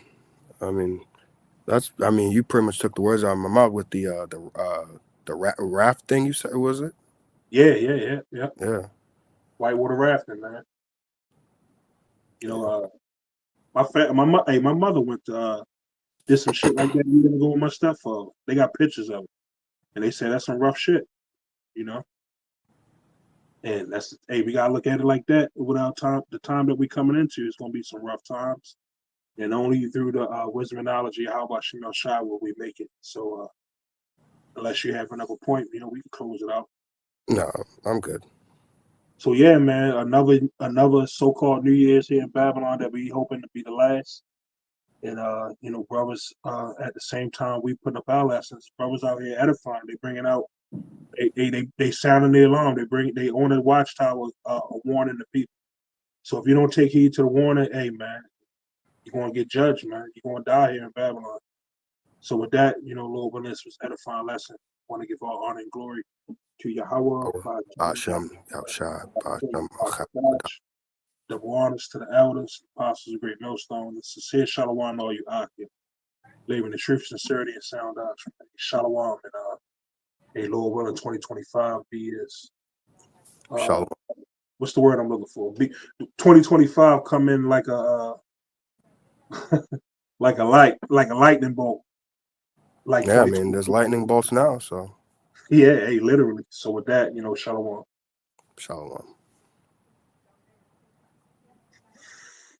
I mean, you pretty much took the words out of my mouth with the raft thing you said, was it? Yeah. Yeah. Whitewater rafting, man. My mother went to did some shit like that. You didn't go with my stuff. They got pictures of it, and they said that's some rough shit. You know, and we gotta look at it like that. Without the time that we coming into, it's gonna be some rough times, and only through the wisdom and knowledge of how about Shai will we make it. So unless you have another point, we can close it out. No, I'm good. So yeah, man, another so-called New Year's here in Babylon that we hoping to be the last. And brothers, at the same time we putting up our lessons. Brothers out here edifying. They bringing out. They sounding the alarm. They on the watchtower, warning the people. So if you don't take heed to the warning, hey man, you're gonna get judged, man. You're gonna die here in Babylon. So with that, Lord willing, this was edifying lesson. I want to give all honor and glory to Yahweh, Hashem, Yahushua, Hashem, double honors to the elders, apostles of Great Millstone, and sincere shalom to all you Akim, living in truth, sincerity, and sound doctrine. Shalom, and hey, Lord willing, 2025 be is Shalom. what's the word I'm looking for? 2025 come in like a like a lightning bolt, like Yeah, I 2020. mean, there's lightning bolts now, so Yeah, hey, literally. So with that, shalom. shalom.